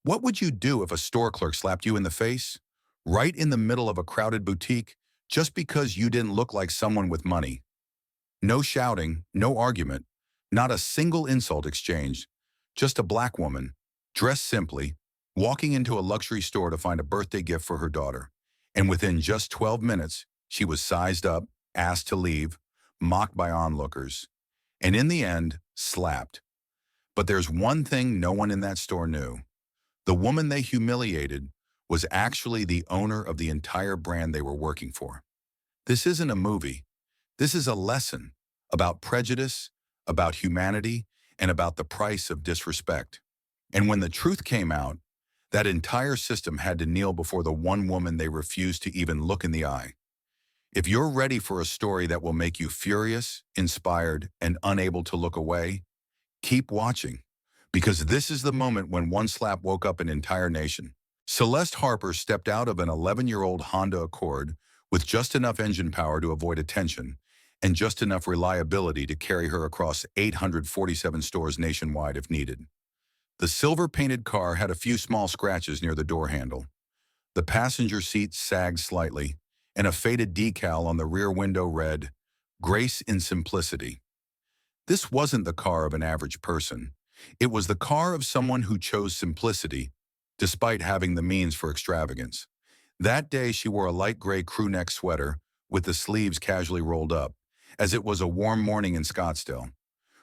What would you do if a store clerk slapped you in the face, right in the middle of a crowded boutique, just because you didn't look like someone with money? No shouting, no argument, not a single insult exchanged, just a black woman, dressed simply, walking into a luxury store to find a birthday gift for her daughter. And within just 12 minutes, she was sized up, asked to leave, mocked by onlookers, and in the end, slapped. But there's one thing no one in that store knew. The woman they humiliated was actually the owner of the entire brand they were working for. This isn't a movie. This is a lesson about prejudice, about humanity, and about the price of disrespect. And when the truth came out, that entire system had to kneel before the one woman they refused to even look in the eye. If you're ready for a story that will make you furious, inspired, and unable to look away, keep watching, because this is the moment when one slap woke up an entire nation. Celeste Harper stepped out of an 11-year-old Honda Accord with just enough engine power to avoid attention and just enough reliability to carry her across 847 stores nationwide if needed. The silver-painted car had a few small scratches near the door handle. The passenger seat sagged slightly, and a faded decal on the rear window read, "Grace in Simplicity." This wasn't the car of an average person. It was the car of someone who chose simplicity, despite having the means for extravagance. That day she wore a light gray crew-neck sweater with the sleeves casually rolled up, as it was a warm morning in Scottsdale.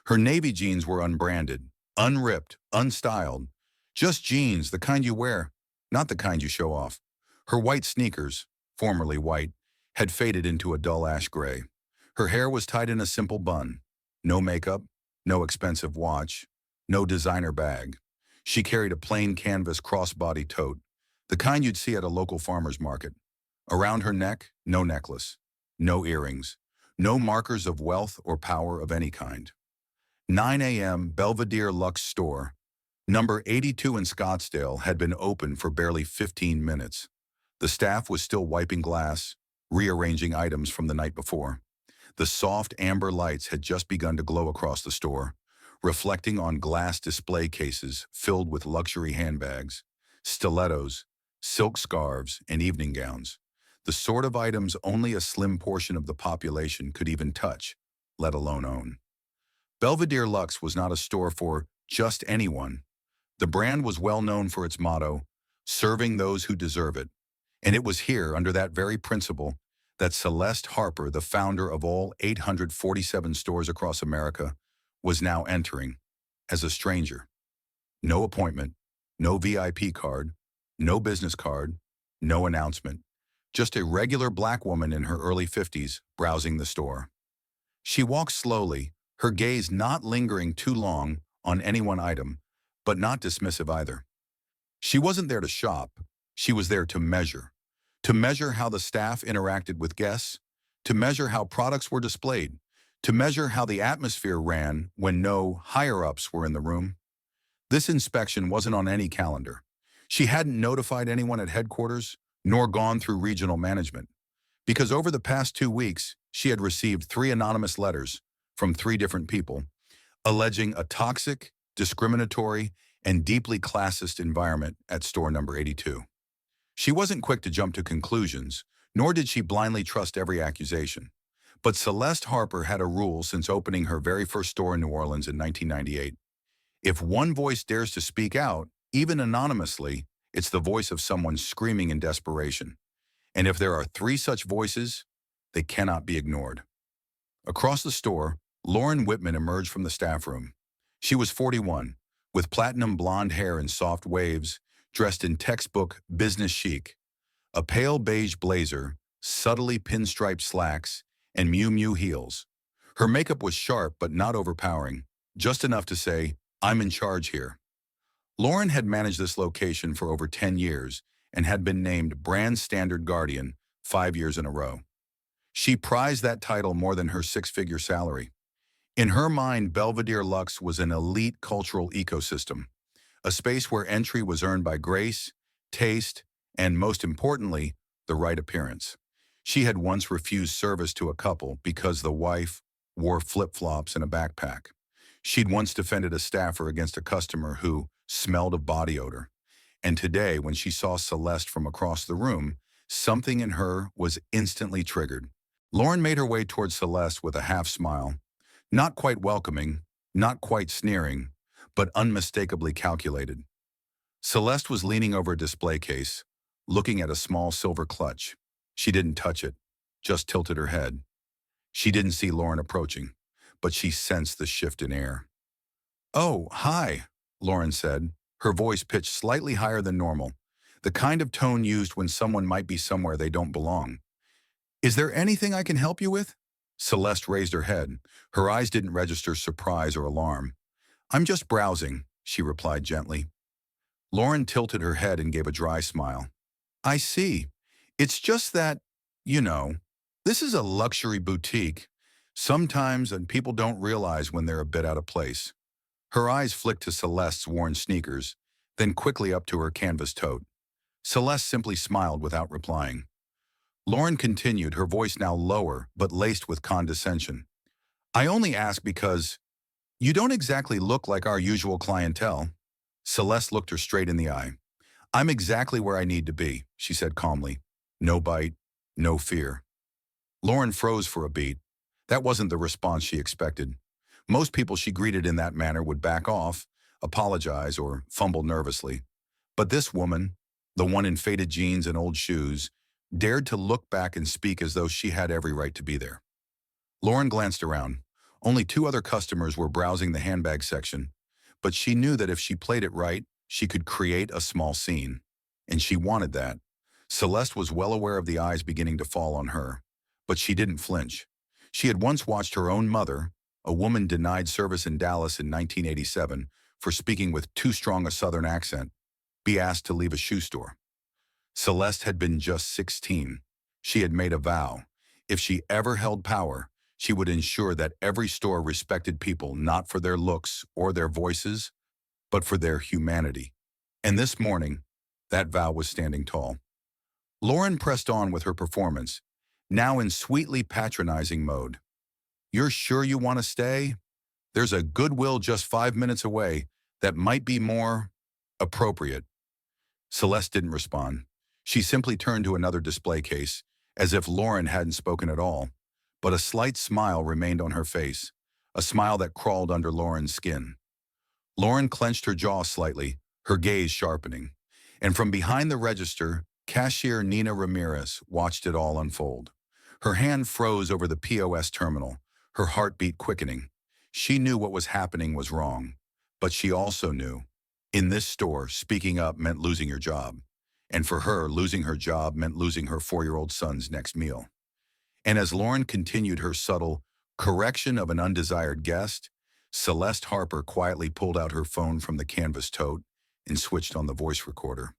Her navy jeans were unbranded, unripped, unstyled. Just jeans, the kind you wear, not the kind you show off. Her white sneakers, formerly white, had faded into a dull ash gray. Her hair was tied in a simple bun. No makeup, no expensive watch, no designer bag. She carried a plain canvas crossbody tote, the kind you'd see at a local farmer's market. Around her neck, no necklace, no earrings, no markers of wealth or power of any kind. 9 a.m. Belvedere Luxe Store, number 82 in Scottsdale, had been open for barely 15 minutes. The staff was still wiping glass, rearranging items from the night before. The soft amber lights had just begun to glow across the store, reflecting on glass display cases filled with luxury handbags, stilettos, silk scarves, and evening gowns, the sort of items only a slim portion of the population could even touch, let alone own. Belvedere Luxe was not a store for just anyone. The brand was well known for its motto, "Serving those who deserve it." And it was here, under that very principle, that Celeste Harper, the founder of all 847 stores across America, was now entering as a stranger. No appointment, no VIP card, no business card, no announcement. Just a regular black woman in her early 50s browsing the store. She walked slowly, her gaze not lingering too long on any one item, but not dismissive either. She wasn't there to shop, she was there to measure how the staff interacted with guests, to measure how products were displayed, to measure how the atmosphere ran when no higher-ups were in the room. This inspection wasn't on any calendar. She hadn't notified anyone at headquarters, nor gone through regional management, because over the past 2 weeks, she had received 3 anonymous letters from 3 different people, alleging a toxic, discriminatory, and deeply classist environment at store number 82. She wasn't quick to jump to conclusions, nor did she blindly trust every accusation. But Celeste Harper had a rule since opening her very first store in New Orleans in 1998. If one voice dares to speak out, even anonymously, it's the voice of someone screaming in desperation. And if there are 3 such voices, they cannot be ignored. Across the store, Lauren Whitman emerged from the staff room. She was 41, with platinum blonde hair in soft waves, dressed in textbook business chic, a pale beige blazer, subtly pinstriped slacks, and Miu Miu heels. Her makeup was sharp but not overpowering, just enough to say, "I'm in charge here." Lauren had managed this location for over 10 years and had been named Brand Standard Guardian 5 years in a row. She prized that title more than her 6-figure salary. In her mind, Belvedere Luxe was an elite cultural ecosystem, a space where entry was earned by grace, taste, and most importantly, the right appearance. She had once refused service to a couple because the wife wore flip-flops and a backpack. She'd once defended a staffer against a customer who smelled of body odor. And today, when she saw Celeste from across the room, something in her was instantly triggered. Lauren made her way towards Celeste with a half smile, not quite welcoming, not quite sneering, but unmistakably calculated. Celeste was leaning over a display case, looking at a small silver clutch. She didn't touch it, just tilted her head. She didn't see Lauren approaching, but she sensed the shift in air. "Oh, hi," Lauren said, her voice pitched slightly higher than normal, the kind of tone used when someone might be somewhere they don't belong. "Is there anything I can help you with?" Celeste raised her head. Her eyes didn't register surprise or alarm. "I'm just browsing," she replied gently. Lauren tilted her head and gave a dry smile. "I see. It's just that, you know, this is a luxury boutique. Sometimes and people don't realize when they're a bit out of place." Her eyes flicked to Celeste's worn sneakers, then quickly up to her canvas tote. Celeste simply smiled without replying. Lauren continued, her voice now lower but laced with condescension. "I only ask because you don't exactly look like our usual clientele." Celeste looked her straight in the eye. "I'm exactly where I need to be," she said calmly. No bite, no fear. Lauren froze for a beat. That wasn't the response she expected. Most people she greeted in that manner would back off, apologize, or fumble nervously. But this woman, the one in faded jeans and old shoes, dared to look back and speak as though she had every right to be there. Lauren glanced around. Only two other customers were browsing the handbag section, but she knew that if she played it right, she could create a small scene. And she wanted that. Celeste was well aware of the eyes beginning to fall on her, but she didn't flinch. She had once watched her own mother, a woman denied service in Dallas in 1987 for speaking with too strong a Southern accent, be asked to leave a shoe store. Celeste had been just 16. She had made a vow. If she ever held power, she would ensure that every store respected people not for their looks or their voices, but for their humanity. And this morning, that vow was standing tall. Lauren pressed on with her performance, now in sweetly patronizing mode. "You're sure you want to stay? There's a Goodwill just 5 minutes away that might be more appropriate." Celeste didn't respond. She simply turned to another display case, as if Lauren hadn't spoken at all, but a slight smile remained on her face, a smile that crawled under Lauren's skin. Lauren clenched her jaw slightly, her gaze sharpening, and from behind the register, cashier Nina Ramirez watched it all unfold. Her hand froze over the POS terminal, her heartbeat quickening. She knew what was happening was wrong, but she also knew, in this store, speaking up meant losing your job. And for her, losing her job meant losing her 4-year-old son's next meal. And as Lauren continued her subtle correction of an undesired guest, Celeste Harper quietly pulled out her phone from the canvas tote and switched on the voice recorder.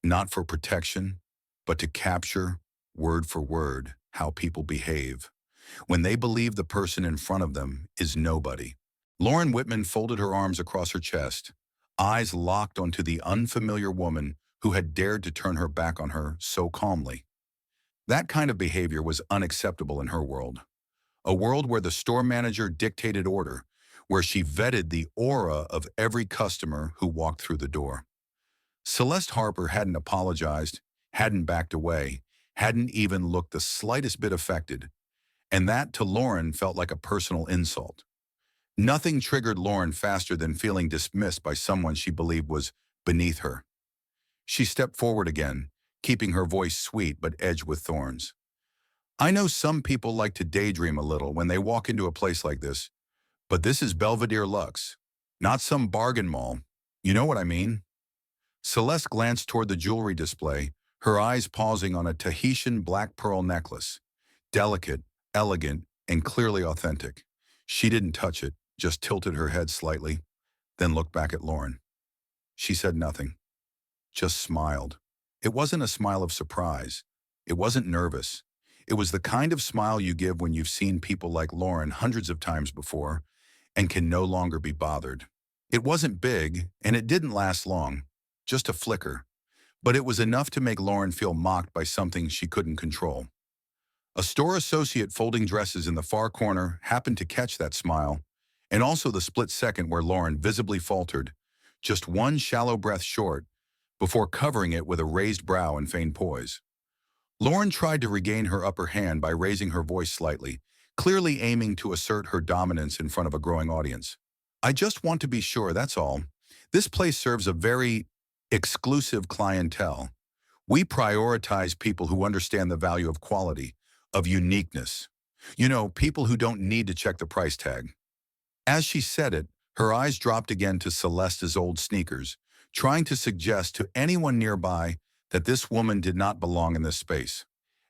Not for protection, but to capture, word for word, how people behave when they believe the person in front of them is nobody. Lauren Whitman folded her arms across her chest, eyes locked onto the unfamiliar woman who had dared to turn her back on her so calmly. That kind of behavior was unacceptable in her world. A world where the store manager dictated order, where she vetted the aura of every customer who walked through the door. Celeste Harper hadn't apologized, hadn't backed away, hadn't even looked the slightest bit affected, and that to Lauren felt like a personal insult. Nothing triggered Lauren faster than feeling dismissed by someone she believed was beneath her. She stepped forward again, keeping her voice sweet but edged with thorns. "I know some people like to daydream a little when they walk into a place like this, but this is Belvedere Luxe, not some bargain mall. You know what I mean?" Celeste glanced toward the jewelry display, her eyes pausing on a Tahitian black pearl necklace. Delicate, elegant, and clearly authentic. She didn't touch it, just tilted her head slightly, then looked back at Lauren. She said nothing, just smiled. It wasn't a smile of surprise. It wasn't nervous. It was the kind of smile you give when you've seen people like Lauren hundreds of times before and can no longer be bothered. It wasn't big, and it didn't last long, just a flicker, but it was enough to make Lauren feel mocked by something she couldn't control. A store associate folding dresses in the far corner happened to catch that smile, and also the split second where Lauren visibly faltered, just one shallow breath short, before covering it with a raised brow and feigned poise. Lauren tried to regain her upper hand by raising her voice slightly, clearly aiming to assert her dominance in front of a growing audience. I just want to be sure, that's all. This place serves a very exclusive clientele. We prioritize people who understand the value of quality, of uniqueness. You know, people who don't need to check the price tag. As she said it, her eyes dropped again to Celeste's old sneakers, trying to suggest to anyone nearby that this woman did not belong in this space.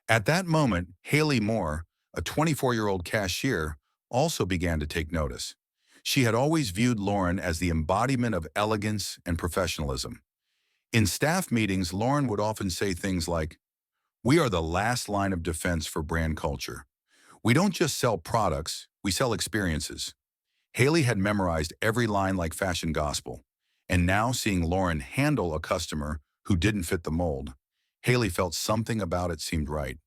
At that moment, Haley Moore, a 24-year-old cashier, also began to take notice. She had always viewed Lauren as the embodiment of elegance and professionalism. In staff meetings, Lauren would often say things like, "We are the last line of defense for brand culture. We don't just sell products, we sell experiences." Haley had memorized every line like fashion gospel, and now seeing Lauren handle a customer who didn't fit the mold, Haley felt something about it seemed right.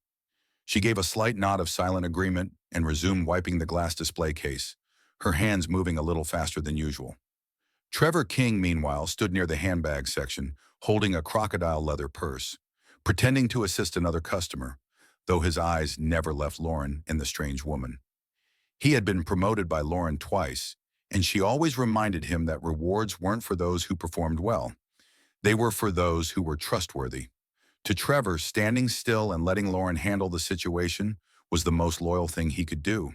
She gave a slight nod of silent agreement and resumed wiping the glass display case, her hands moving a little faster than usual. Trevor King, meanwhile, stood near the handbag section, holding a crocodile leather purse, pretending to assist another customer, though his eyes never left Lauren and the strange woman. He had been promoted by Lauren twice, and she always reminded him that rewards weren't for those who performed well. They were for those who were trustworthy. To Trevor, standing still and letting Lauren handle the situation was the most loyal thing he could do.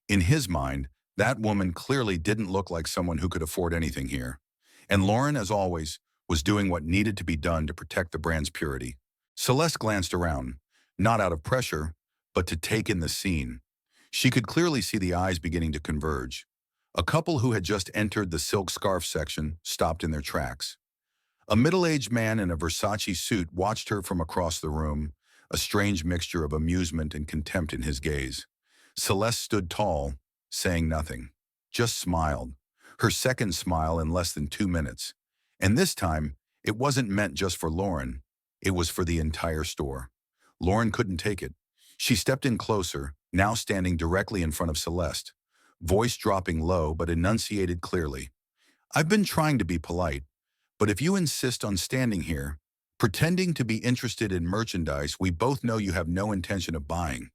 In his mind, that woman clearly didn't look like someone who could afford anything here. And Lauren, as always, was doing what needed to be done to protect the brand's purity. Celeste glanced around, not out of pressure, but to take in the scene. She could clearly see the eyes beginning to converge. A couple who had just entered the silk scarf section stopped in their tracks. A middle-aged man in a Versace suit watched her from across the room, a strange mixture of amusement and contempt in his gaze. Celeste stood tall, saying nothing, just smiled, her second smile in less than 2 minutes. And this time, it wasn't meant just for Lauren, it was for the entire store. Lauren couldn't take it. She stepped in closer, now standing directly in front of Celeste, voice dropping low but enunciated clearly. "I've been trying to be polite, but if you insist on standing here, pretending to be interested in merchandise we both know you have no intention of buying,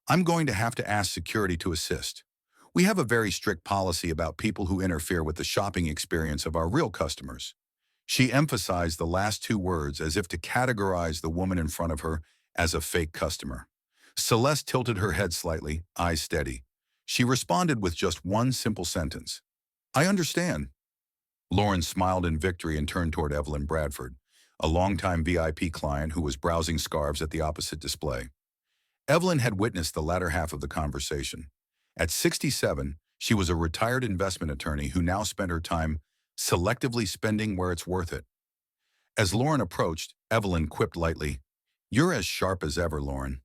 I'm going to have to ask security to assist. We have a very strict policy about people who interfere with the shopping experience of our real customers." She emphasized the last two words as if to categorize the woman in front of her as a fake customer. Celeste tilted her head slightly, eyes steady. She responded with just one simple sentence. "I understand." Lauren smiled in victory and turned toward Evelyn Bradford, a longtime VIP client who was browsing scarves at the opposite display. Evelyn had witnessed the latter half of the conversation. At 67, she was a retired investment attorney who now spent her time selectively spending where it's worth it. As Lauren approached, Evelyn quipped lightly, "You're as sharp as ever, Lauren.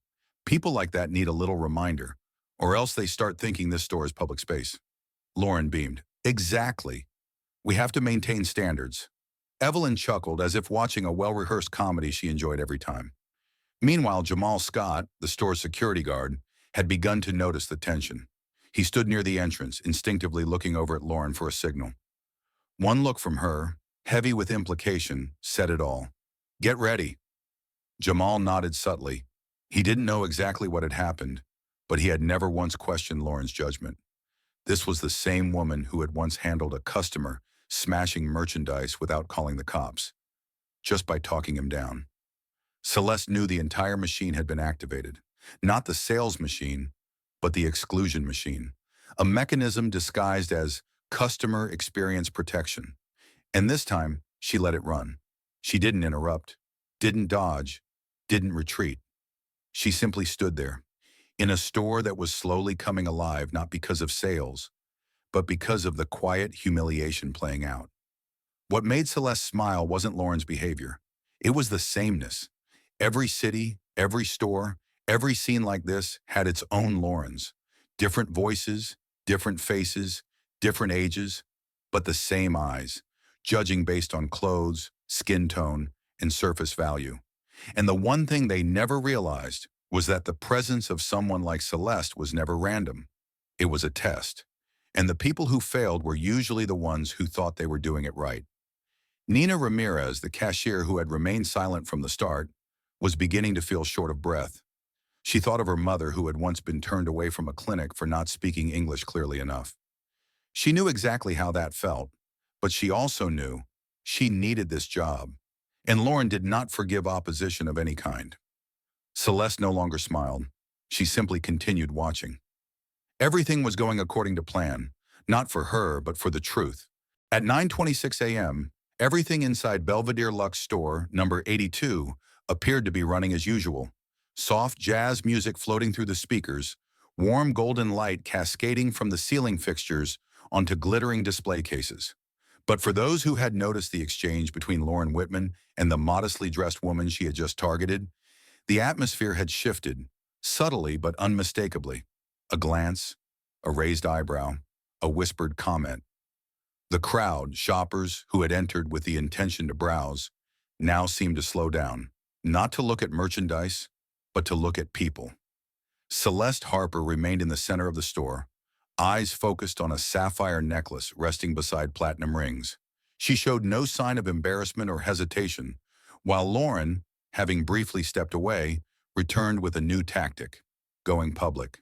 People like that need a little reminder, or else they start thinking this store is public space." Lauren beamed. "Exactly. We have to maintain standards." Evelyn chuckled as if watching a well-rehearsed comedy she enjoyed every time. Meanwhile, Jamal Scott, the store's security guard, had begun to notice the tension. He stood near the entrance, instinctively looking over at Lauren for a signal. One look from her, heavy with implication, said it all. "Get ready." Jamal nodded subtly. He didn't know exactly what had happened, but he had never once questioned Lauren's judgment. This was the same woman who had once handled a customer smashing merchandise without calling the cops, just by talking him down. Celeste knew the entire machine had been activated. Not the sales machine, but the exclusion machine. A mechanism disguised as customer experience protection. And this time, she let it run. She didn't interrupt, didn't dodge, didn't retreat. She simply stood there, in a store that was slowly coming alive not because of sales, but because of the quiet humiliation playing out. What made Celeste smile wasn't Lauren's behavior. It was the sameness. Every city, every store, every scene like this had its own Laurens. Different voices, different faces, different ages, but the same eyes, judging based on clothes, skin tone, and surface value. And the one thing they never realized was that the presence of someone like Celeste was never random. It was a test. And the people who failed were usually the ones who thought they were doing it right. Nina Ramirez, the cashier who had remained silent from the start, was beginning to feel short of breath. She thought of her mother who had once been turned away from a clinic for not speaking English clearly enough. She knew exactly how that felt, but she also knew she needed this job, and Lauren did not forgive opposition of any kind. Celeste no longer smiled. She simply continued watching. Everything was going according to plan, not for her, but for the truth. At 9:26 a.m., everything inside Belvedere Luxe store number 82 appeared to be running as usual. Soft jazz music floating through the speakers, warm golden light cascading from the ceiling fixtures onto glittering display cases. But for those who had noticed the exchange between Lauren Whitman and the modestly dressed woman she had just targeted, the atmosphere had shifted, subtly but unmistakably. A glance, a raised eyebrow, a whispered comment. The crowd, shoppers who had entered with the intention to browse, now seemed to slow down, not to look at merchandise, but to look at people. Celeste Harper remained in the center of the store, eyes focused on a sapphire necklace resting beside platinum rings. She showed no sign of embarrassment or hesitation, while Lauren, having briefly stepped away, returned with a new tactic: going public.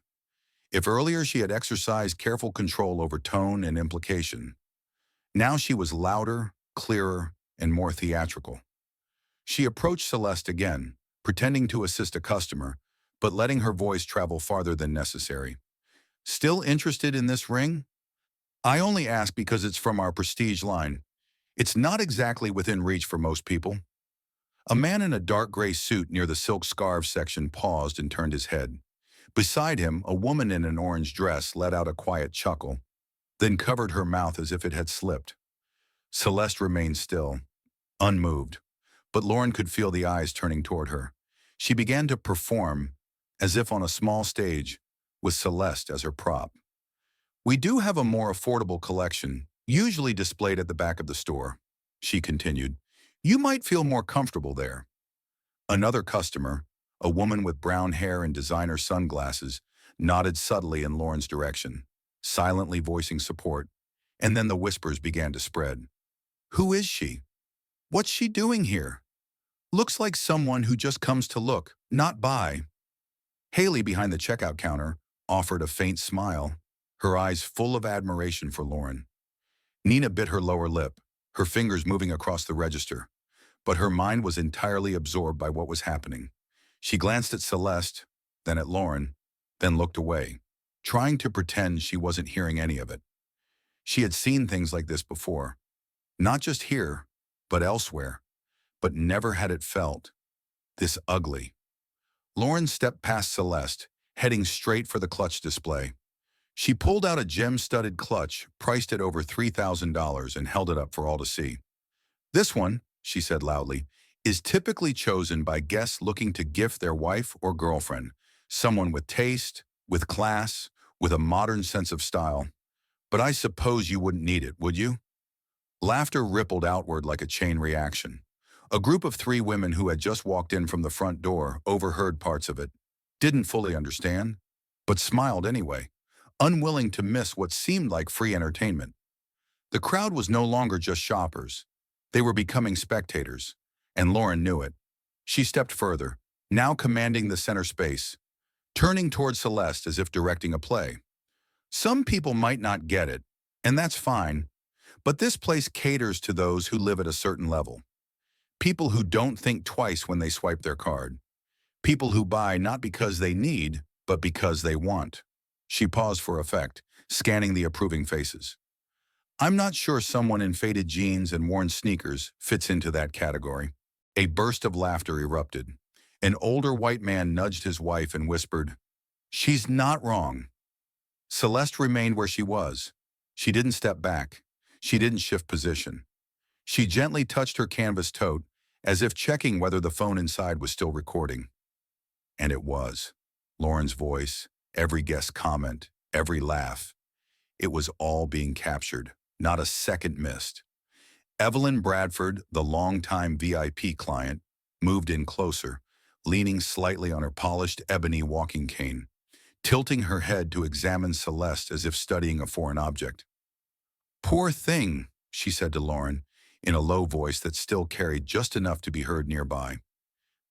If earlier she had exercised careful control over tone and implication, now she was louder, clearer, and more theatrical. She approached Celeste again, pretending to assist a customer, but letting her voice travel farther than necessary. Still interested in this ring? I only ask because it's from our prestige line. It's not exactly within reach for most people. A man in a dark gray suit near the silk scarves section paused and turned his head. Beside him, a woman in an orange dress let out a quiet chuckle, then covered her mouth as if it had slipped. Celeste remained still, unmoved, but Lauren could feel the eyes turning toward her. She began to perform, as if on a small stage, with Celeste as her prop. We do have a more affordable collection, usually displayed at the back of the store, she continued. You might feel more comfortable there. Another customer, a woman with brown hair and designer sunglasses, nodded subtly in Lauren's direction, silently voicing support, and then the whispers began to spread. Who is she? What's she doing here? Looks like someone who just comes to look, not buy. Haley behind the checkout counter offered a faint smile, her eyes full of admiration for Lauren. Nina bit her lower lip, her fingers moving across the register, but her mind was entirely absorbed by what was happening. She glanced at Celeste, then at Lauren, then looked away, trying to pretend she wasn't hearing any of it. She had seen things like this before, not just here, but elsewhere, but never had it felt this ugly. Lauren stepped past Celeste, heading straight for the clutch display. She pulled out a gem-studded clutch, priced at over $3,000, and held it up for all to see. This one, she said loudly, is typically chosen by guests looking to gift their wife or girlfriend, someone with taste, with class, with a modern sense of style. But I suppose you wouldn't need it, would you? Laughter rippled outward like a chain reaction. A group of three women who had just walked in from the front door overheard parts of it, didn't fully understand, but smiled anyway, unwilling to miss what seemed like free entertainment. The crowd was no longer just shoppers. They were becoming spectators, and Lauren knew it. She stepped further, now commanding the center space, turning toward Celeste as if directing a play. Some people might not get it, and that's fine, but this place caters to those who live at a certain level. People who don't think twice when they swipe their card. People who buy not because they need, but because they want. She paused for effect, scanning the approving faces. I'm not sure someone in faded jeans and worn sneakers fits into that category. A burst of laughter erupted. An older white man nudged his wife and whispered, "She's not wrong." Celeste remained where she was. She didn't step back. She didn't shift position. She gently touched her canvas tote, as if checking whether the phone inside was still recording. And it was. Lauren's voice, every guest comment, every laugh. It was all being captured, not a second missed. Evelyn Bradford, the longtime VIP client, moved in closer, leaning slightly on her polished ebony walking cane, tilting her head to examine Celeste as if studying a foreign object. Poor thing, she said to Lauren. in a low voice that still carried just enough to be heard nearby.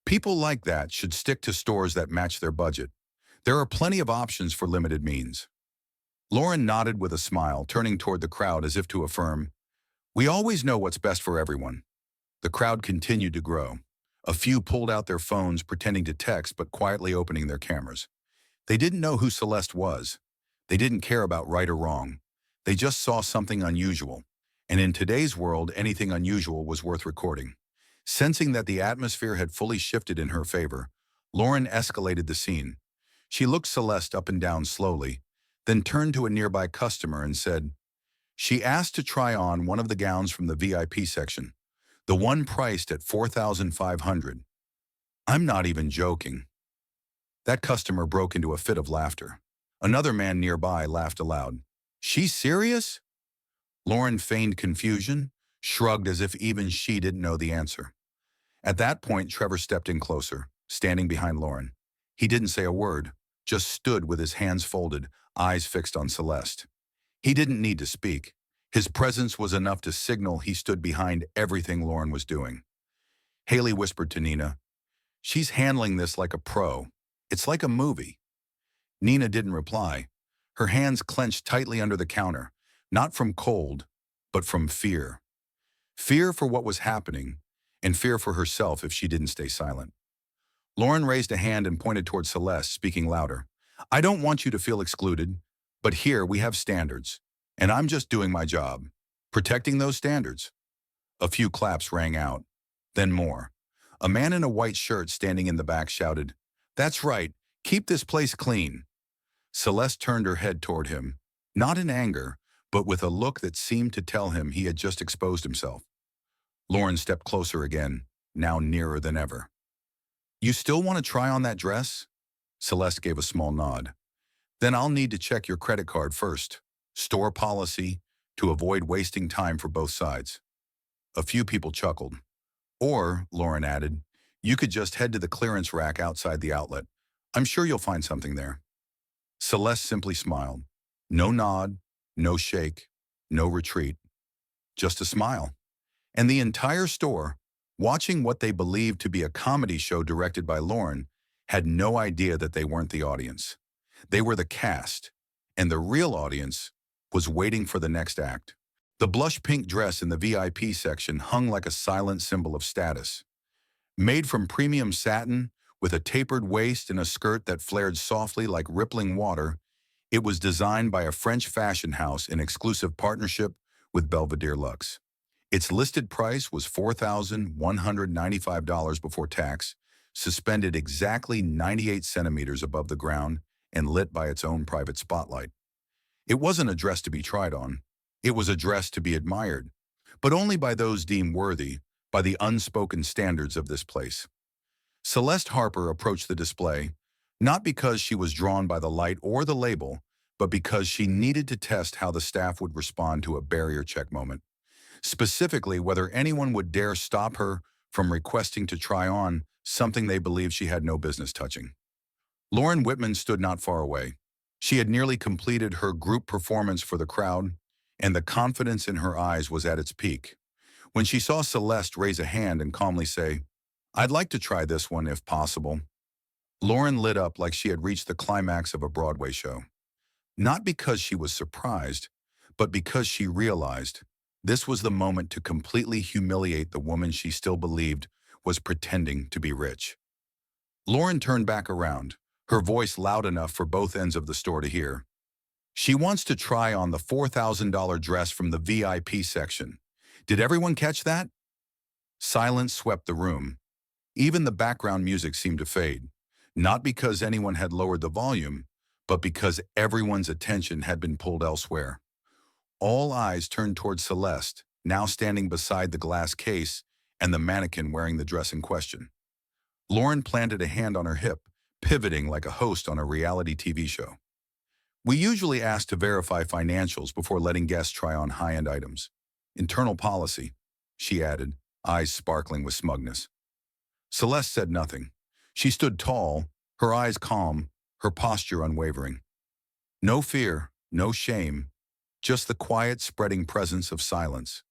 People like that should stick to stores that match their budget. There are plenty of options for limited means. Lauren nodded with a smile, turning toward the crowd as if to affirm, "We always know what's best for everyone." The crowd continued to grow. A few pulled out their phones, pretending to text but quietly opening their cameras. They didn't know who Celeste was. They didn't care about right or wrong. They just saw something unusual. And in today's world, anything unusual was worth recording. Sensing that the atmosphere had fully shifted in her favor, Lauren escalated the scene. She looked Celeste up and down slowly, then turned to a nearby customer and said, "She asked to try on one of the gowns from the VIP section, the one priced at $4,500. I'm not even joking." That customer broke into a fit of laughter. Another man nearby laughed aloud. "She's serious?" Lauren feigned confusion, shrugged as if even she didn't know the answer. At that point, Trevor stepped in closer, standing behind Lauren. He didn't say a word, just stood with his hands folded, eyes fixed on Celeste. He didn't need to speak. His presence was enough to signal he stood behind everything Lauren was doing. Haley whispered to Nina, "She's handling this like a pro. It's like a movie." Nina didn't reply. Her hands clenched tightly under the counter, not from cold, but from fear. Fear for what was happening, and fear for herself if she didn't stay silent. Lauren raised a hand and pointed toward Celeste, speaking louder. "I don't want you to feel excluded, but here we have standards, and I'm just doing my job, protecting those standards." A few claps rang out, then more. A man in a white shirt standing in the back shouted, "That's right, keep this place clean." Celeste turned her head toward him, not in anger, but with a look that seemed to tell him he had just exposed himself. Lauren stepped closer again, now nearer than ever. "You still want to try on that dress?" Celeste gave a small nod. "Then I'll need to check your credit card first. Store policy, to avoid wasting time for both sides." A few people chuckled. "Or," Lauren added, "you could just head to the clearance rack outside the outlet. I'm sure you'll find something there." Celeste simply smiled. No nod, no shake, no retreat. Just a smile. And the entire store, watching what they believed to be a comedy show directed by Lauren, had no idea that they weren't the audience. They were the cast, and the real audience was waiting for the next act. The blush pink dress in the VIP section hung like a silent symbol of status. Made from premium satin, with a tapered waist and a skirt that flared softly like rippling water, it was designed by a French fashion house in exclusive partnership with Belvedere Luxe. Its listed price was $4,195 before tax, suspended exactly 98 centimeters above the ground and lit by its own private spotlight. It wasn't a dress to be tried on. It was a dress to be admired, but only by those deemed worthy by the unspoken standards of this place. Celeste Harper approached the display, not because she was drawn by the light or the label, but because she needed to test how the staff would respond to a barrier check moment. Specifically, whether anyone would dare stop her from requesting to try on something they believed she had no business touching. Lauren Whitman stood not far away. She had nearly completed her group performance for the crowd, and the confidence in her eyes was at its peak. When she saw Celeste raise a hand and calmly say, "I'd like to try this one if possible," Lauren lit up like she had reached the climax of a Broadway show. Not because she was surprised, but because she realized this was the moment to completely humiliate the woman she still believed was pretending to be rich. Lauren turned back around, her voice loud enough for both ends of the store to hear. "She wants to try on the $4,000 dress from the VIP section. Did everyone catch that?" Silence swept the room. Even the background music seemed to fade, not because anyone had lowered the volume, but because everyone's attention had been pulled elsewhere. All eyes turned toward Celeste, now standing beside the glass case and the mannequin wearing the dress in question. Lauren planted a hand on her hip, pivoting like a host on a reality TV show. "We usually ask to verify financials before letting guests try on high-end items. Internal policy," she added, eyes sparkling with smugness. Celeste said nothing. She stood tall, her eyes calm, her posture unwavering. No fear, no shame, just the quiet, spreading presence of silence.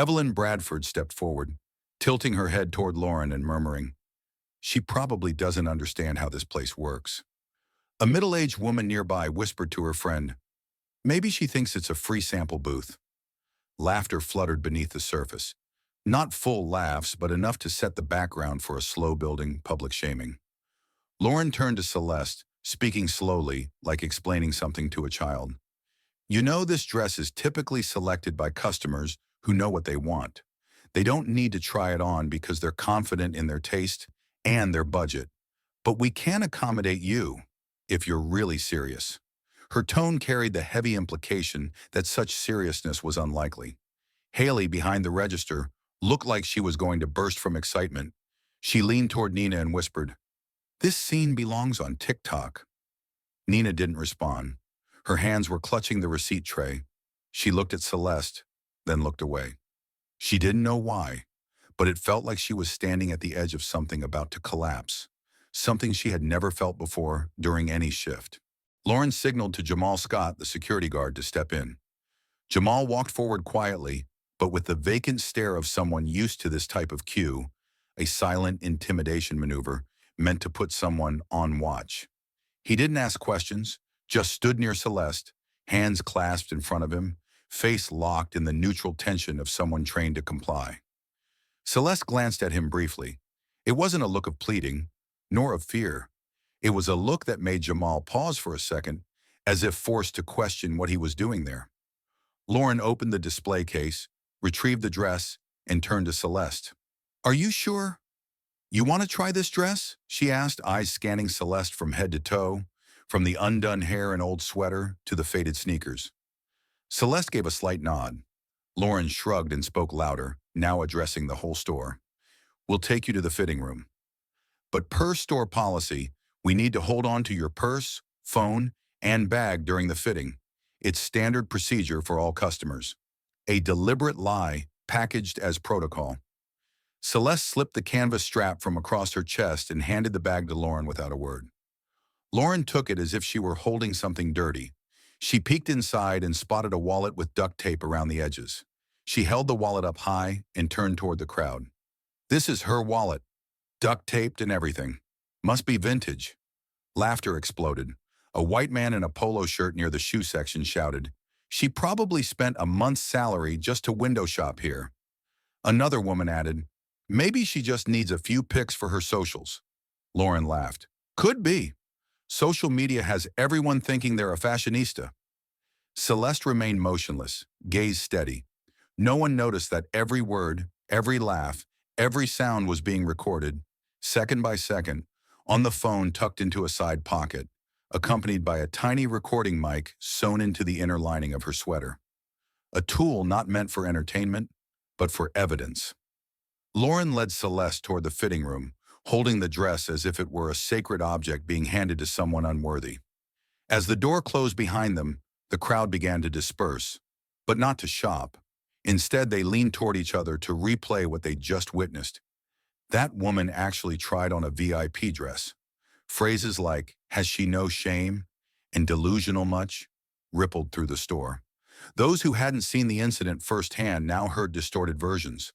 Evelyn Bradford stepped forward, tilting her head toward Lauren and murmuring, "She probably doesn't understand how this place works." A middle-aged woman nearby whispered to her friend, "Maybe she thinks it's a free sample booth." Laughter fluttered beneath the surface. Not full laughs, but enough to set the background for a slow-building public shaming. Lauren turned to Celeste, speaking slowly, like explaining something to a child. "You know, this dress is typically selected by customers who know what they want. They don't need to try it on because they're confident in their taste and their budget. But we can accommodate you if you're really serious." Her tone carried the heavy implication that such seriousness was unlikely. Haley, behind the register, looked like she was going to burst from excitement. She leaned toward Nina and whispered, "This scene belongs on TikTok." Nina didn't respond. Her hands were clutching the receipt tray. She looked at Celeste, then looked away. She didn't know why, but it felt like she was standing at the edge of something about to collapse, something she had never felt before during any shift. Lauren signaled to Jamal Scott, the security guard, to step in. Jamal walked forward quietly, but with the vacant stare of someone used to this type of cue, a silent intimidation maneuver meant to put someone on watch. He didn't ask questions, just stood near Celeste, hands clasped in front of him, face locked in the neutral tension of someone trained to comply. Celeste glanced at him briefly. It wasn't a look of pleading, nor of fear. It was a look that made Jamal pause for a second, as if forced to question what he was doing there. Lauren opened the display case, retrieved the dress, and turned to Celeste. "Are you sure? You want to try this dress?" she asked, eyes scanning Celeste from head to toe, from the undone hair and old sweater to the faded sneakers. Celeste gave a slight nod. Lauren shrugged and spoke louder, now addressing the whole store. "We'll take you to the fitting room. But per store policy, we need to hold on to your purse, phone, and bag during the fitting. It's standard procedure for all customers." A deliberate lie packaged as protocol. Celeste slipped the canvas strap from across her chest and handed the bag to Lauren without a word. Lauren took it as if she were holding something dirty. She peeked inside and spotted a wallet with duct tape around the edges. She held the wallet up high and turned toward the crowd. "This is her wallet, duct taped and everything. Must be vintage." Laughter exploded. A white man in a polo shirt near the shoe section shouted, "She probably spent a month's salary just to window shop here." Another woman added, "Maybe she just needs a few pics for her socials." Lauren laughed. "Could be. Social media has everyone thinking they're a fashionista." Celeste remained motionless, gaze steady. No one noticed that every word, every laugh, every sound was being recorded, second by second, on the phone tucked into a side pocket, accompanied by a tiny recording mic sewn into the inner lining of her sweater. A tool not meant for entertainment, but for evidence. Lauren led Celeste toward the fitting room, holding the dress as if it were a sacred object being handed to someone unworthy. As the door closed behind them, the crowd began to disperse, but not to shop. Instead, they leaned toward each other to replay what they just witnessed. That woman actually tried on a VIP dress. Phrases like, "Has she no shame?" and "delusional much?" rippled through the store. Those who hadn't seen the incident firsthand now heard distorted versions.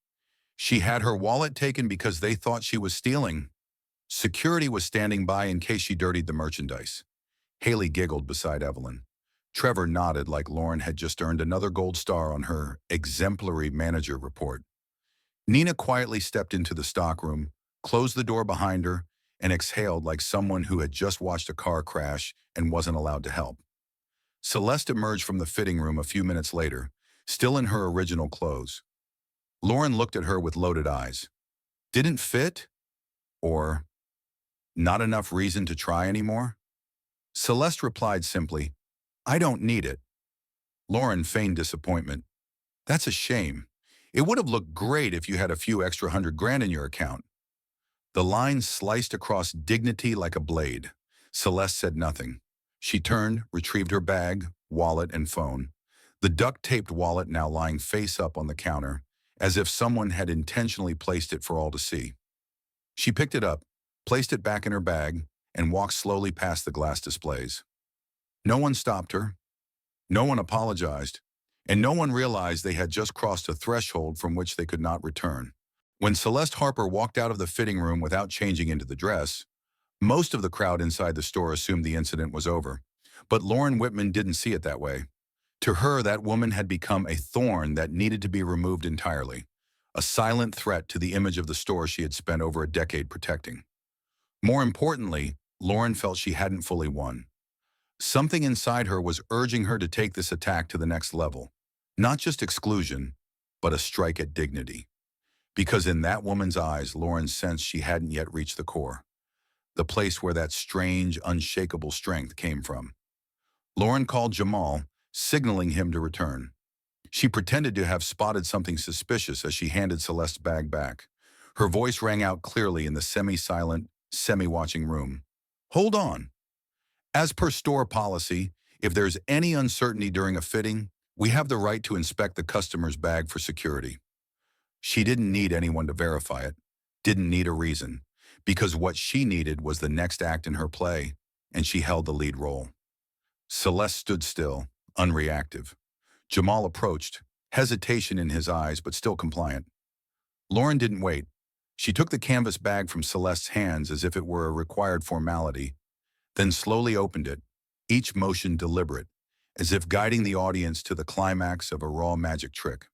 "She had her wallet taken because they thought she was stealing." "Security was standing by in case she dirtied the merchandise." Haley giggled beside Evelyn. Trevor nodded like Lauren had just earned another gold star on her exemplary manager report. Nina quietly stepped into the stockroom, closed the door behind her, and exhaled like someone who had just watched a car crash and wasn't allowed to help. Celeste emerged from the fitting room a few minutes later, still in her original clothes. Lauren looked at her with loaded eyes. "Didn't fit? Or not enough reason to try anymore?" Celeste replied simply, "I don't need it." Lauren feigned disappointment. "That's a shame. It would have looked great if you had a few extra $100,000 in your account." The line sliced across dignity like a blade. Celeste said nothing. She turned, retrieved her bag, wallet, and phone, the duct-taped wallet now lying face up on the counter, as if someone had intentionally placed it for all to see. She picked it up, placed it back in her bag, and walked slowly past the glass displays. No one stopped her. No one apologized. and no one realized they had just crossed a threshold from which they could not return. When Celeste Harper walked out of the fitting room without changing into the dress, most of the crowd inside the store assumed the incident was over. But Lauren Whitman didn't see it that way. To her, that woman had become a thorn that needed to be removed entirely, a silent threat to the image of the store she had spent over a decade protecting. More importantly, Lauren felt she hadn't fully won. Something inside her was urging her to take this attack to the next level. Not just exclusion, but a strike at dignity. Because in that woman's eyes, Lauren sensed she hadn't yet reached the core, the place where that strange, unshakable strength came from. Lauren called Jamal, signaling him to return. She pretended to have spotted something suspicious as she handed Celeste's bag back. Her voice rang out clearly in the semi-silent, semi-watching room. "Hold on. As per store policy, if there's any uncertainty during a fitting, we have the right to inspect the customer's bag for security." She didn't need anyone to verify it, didn't need a reason, because what she needed was the next act in her play, and she held the lead role. Celeste stood still, unreactive. Jamal approached, hesitation in his eyes but still compliant. Lauren didn't wait. She took the canvas bag from Celeste's hands as if it were a required formality, then slowly opened it, each motion deliberate, as if guiding the audience to the climax of a raw magic trick.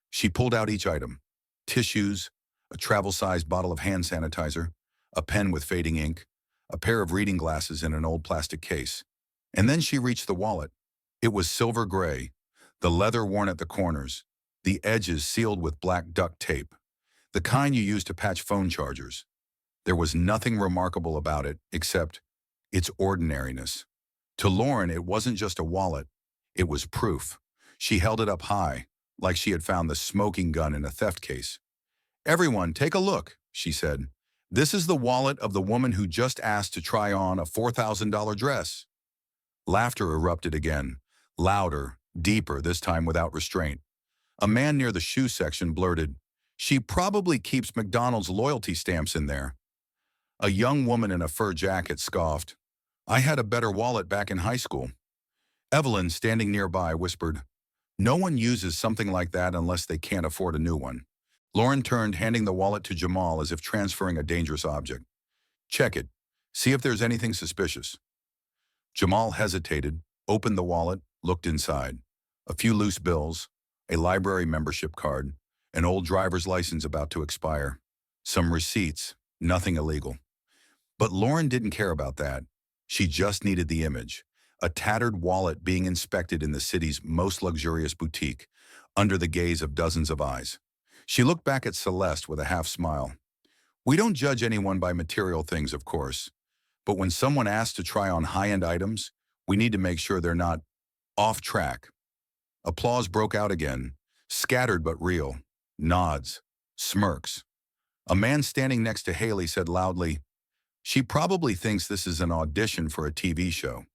She pulled out each item: tissues, a travel-sized bottle of hand sanitizer, a pen with fading ink, a pair of reading glasses in an old plastic case. And then she reached the wallet. It was silver gray, the leather worn at the corners, the edges sealed with black duct tape, the kind you use to patch phone chargers. There was nothing remarkable about it except its ordinariness. To Lauren, it wasn't just a wallet, it was proof. She held it up high, like she had found the smoking gun in a theft case. "Everyone, take a look," she said. "This is the wallet of the woman who just asked to try on a $4,000 dress." Laughter erupted again, louder, deeper, this time without restraint. A man near the shoe section blurted, "She probably keeps McDonald's loyalty stamps in there." A young woman in a fur jacket scoffed, "I had a better wallet back in high school." Evelyn, standing nearby, whispered, "No one uses something like that unless they can't afford a new one." Lauren turned, handing the wallet to Jamal as if transferring a dangerous object. "Check it. See if there's anything suspicious." Jamal hesitated, opened the wallet, looked inside. A few loose bills, a library membership card, an old driver's license about to expire, some receipts, nothing illegal. But Lauren didn't care about that. She just needed the image, a tattered wallet being inspected in the city's most luxurious boutique, under the gaze of dozens of eyes. She looked back at Celeste with a half smile. "We don't judge anyone by material things, of course. But when someone asks to try on high-end items, we need to make sure they're not off track." Applause broke out again, scattered but real. Nods, smirks. A man standing next to Haley said loudly, "She probably thinks this is an audition for a TV show."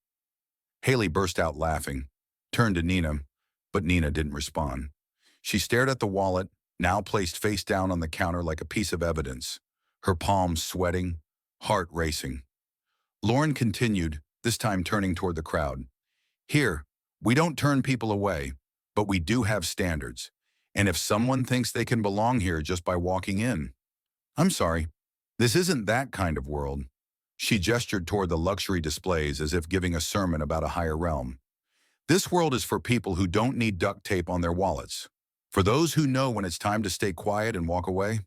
Haley burst out laughing, turned to Nina, but Nina didn't respond. She stared at the wallet, now placed face down on the counter like a piece of evidence, her palms sweating, heart racing. Lauren continued, this time turning toward the crowd. "Here, we don't turn people away, but we do have standards. And if someone thinks they can belong here just by walking in, I'm sorry, this isn't that kind of world." She gestured toward the luxury displays as if giving a sermon about a higher realm. "This world is for people who don't need duct tape on their wallets, for those who know when it's time to stay quiet and walk away."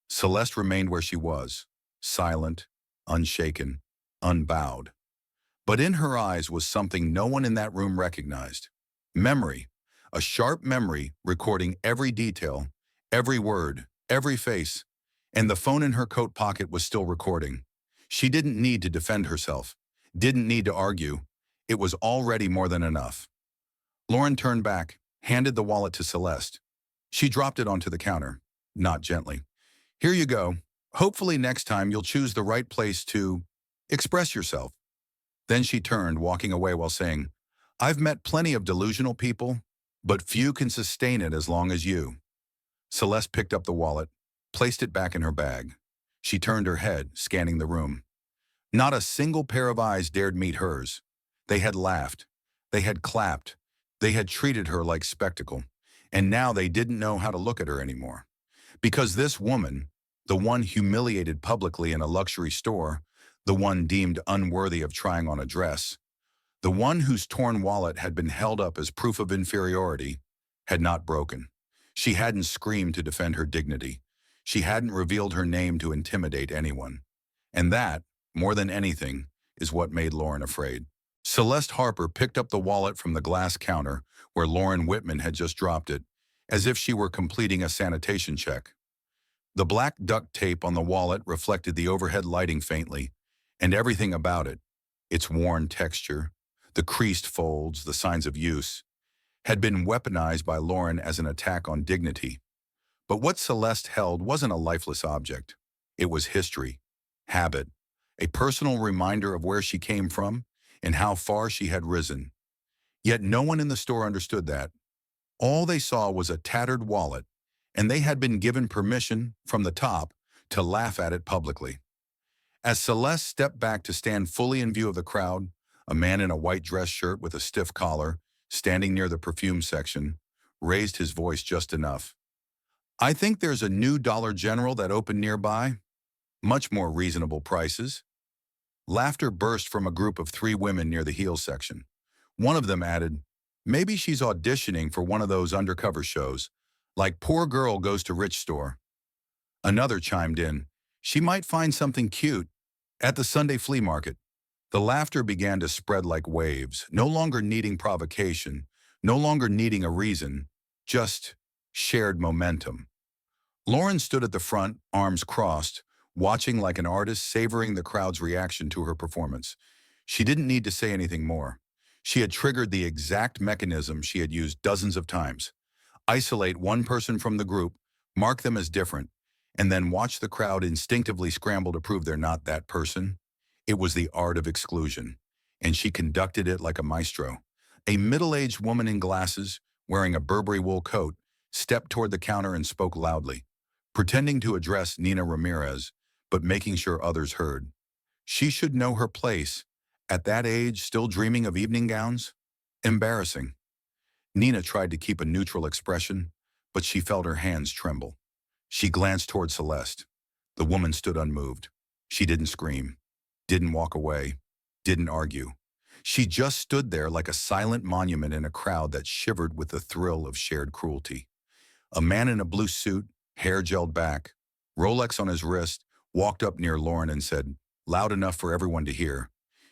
Celeste remained where she was, silent, unshaken, unbowed. But in her eyes was something no one in that room recognized. Memory, a sharp memory recording every detail, every word, every face, and the phone in her coat pocket was still recording. She didn't need to defend herself, didn't need to argue. It was already more than enough. Lauren turned back, handed the wallet to Celeste. She dropped it onto the counter, not gently. "Here you go. Hopefully next time you'll choose the right place to express yourself." Then she turned, walking away while saying, "I've met plenty of delusional people, but few can sustain it as long as you." Celeste picked up the wallet, placed it back in her bag. She turned her head, scanning the room. Not a single pair of eyes dared meet hers. They had laughed. They had clapped. They had treated her like spectacle, and now they didn't know how to look at her anymore. Because this woman, the one humiliated publicly in a luxury store, the one deemed unworthy of trying on a dress, the one whose torn wallet had been held up as proof of inferiority, had not broken. She hadn't screamed to defend her dignity. She hadn't revealed her name to intimidate anyone. And that, more than anything, is what made Lauren afraid. Celeste Harper picked up the wallet from the glass counter where Lauren Whitman had just dropped it, as if she were completing a sanitation check. The black duct tape on the wallet reflected the overhead lighting faintly, and everything about it, its worn texture, the creased folds, the signs of use, had been weaponized by Lauren as an attack on dignity. But what Celeste held wasn't a lifeless object. It was history, habit, a personal reminder of where she came from and how far she had risen. Yet no one in the store understood that. All they saw was a tattered wallet, and they had been given permission from the top to laugh at it publicly. As Celeste stepped back to stand fully in view of the crowd, a man in a white dress shirt with a stiff collar, standing near the perfume section, raised his voice just enough. "I think there's a new Dollar General that opened nearby. Much more reasonable prices." Laughter burst from a group of 3 women near the heels section. One of them added, "Maybe she's auditioning for one of those undercover shows, like Poor Girl Goes to Rich Store." Another chimed in, "She might find something cute at the Sunday flea market." The laughter began to spread like waves, no longer needing provocation, no longer needing a reason, just shared momentum. Lauren stood at the front, arms crossed, watching like an artist, savoring the crowd's reaction to her performance. She didn't need to say anything more. She had triggered the exact mechanism she had used dozens of times. Isolate one person from the group, mark them as different, and then watch the crowd instinctively scramble to prove they're not that person. It was the art of exclusion, and she conducted it like a maestro. A middle-aged woman in glasses, wearing a Burberry wool coat, stepped toward the counter and spoke loudly, pretending to address Nina Ramirez, but making sure others heard. She should know her place. At that age, still dreaming of evening gowns? Embarrassing. Nina tried to keep a neutral expression, but she felt her hands tremble. She glanced toward Celeste. The woman stood unmoved. She didn't scream, didn't walk away, didn't argue. She just stood there like a silent monument in a crowd that shivered with the thrill of shared cruelty. A man in a blue suit, hair gelled back, Rolex on his wrist, walked up near Lauren and said, loud enough for everyone to hear,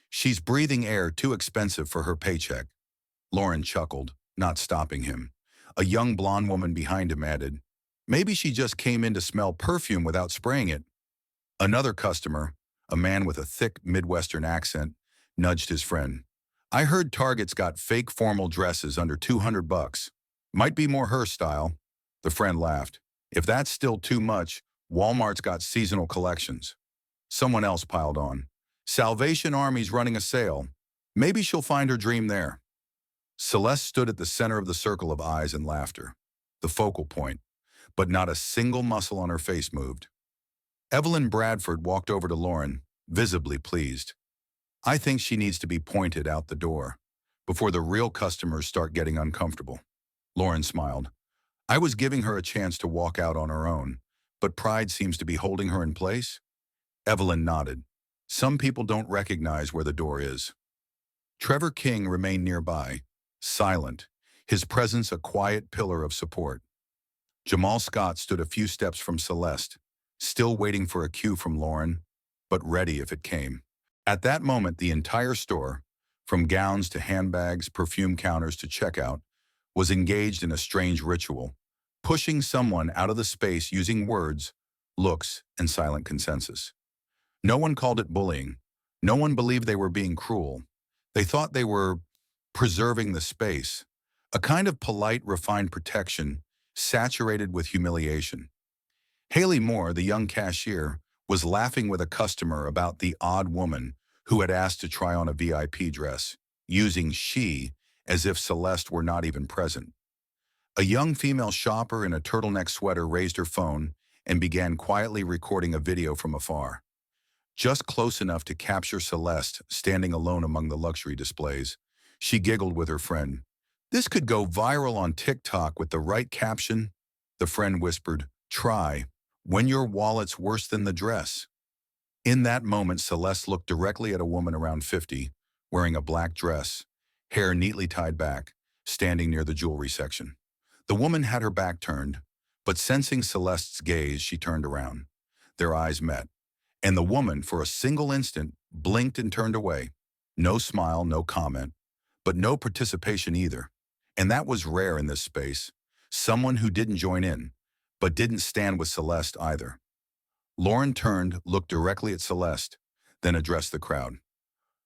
"She's breathing air too expensive for her paycheck." Lauren chuckled, not stopping him. A young blonde woman behind him added, "Maybe she just came in to smell perfume without spraying it." Another customer, a man with a thick Midwestern accent, nudged his friend. "I heard Target's got fake formal dresses under $200. Might be more her style." The friend laughed. "If that's still too much, Walmart's got seasonal collections." Someone else piled on. "Salvation Army's running a sale. Maybe she'll find her dream there." Celeste stood at the center of the circle of eyes and laughter, the focal point, but not a single muscle on her face moved. Evelyn Bradford walked over to Lauren, visibly pleased. "I think she needs to be pointed out the door, before the real customers start getting uncomfortable." Lauren smiled. "I was giving her a chance to walk out on her own, but pride seems to be holding her in place." Evelyn nodded. "Some people don't recognize where the door is." Trevor King remained nearby, silent, his presence a quiet pillar of support. Jamal Scott stood a few steps from Celeste, still waiting for a cue from Lauren, but ready if it came. At that moment, the entire store, from gowns to handbags, perfume counters to checkout, was engaged in a strange ritual, pushing someone out of the space using words, looks, and silent consensus. No one called it bullying. No one believed they were being cruel. They thought they were preserving the space, a kind of polite, refined protection saturated with humiliation. Haley Moore, the young cashier, was laughing with a customer about the odd woman who had asked to try on a VIP dress, using "she" as if Celeste were not even present. A young female shopper in a turtleneck sweater raised her phone and began quietly recording a video from afar, just close enough to capture Celeste standing alone among the luxury displays. She giggled with her friend. This could go viral on TikTok with the right caption. The friend whispered, "Try, when your wallet's worse than the dress." In that moment, Celeste looked directly at a woman around 50, wearing a black dress, hair neatly tied back, standing near the jewelry section. The woman had her back turned, but sensing Celeste's gaze, she turned around. Their eyes met, and the woman, for a single instant, blinked and turned away. No smile, no comment, but no participation either. And that was rare in this space. Someone who didn't join in, but didn't stand with Celeste either. Lauren turned, looked directly at Celeste, then addressed the crowd.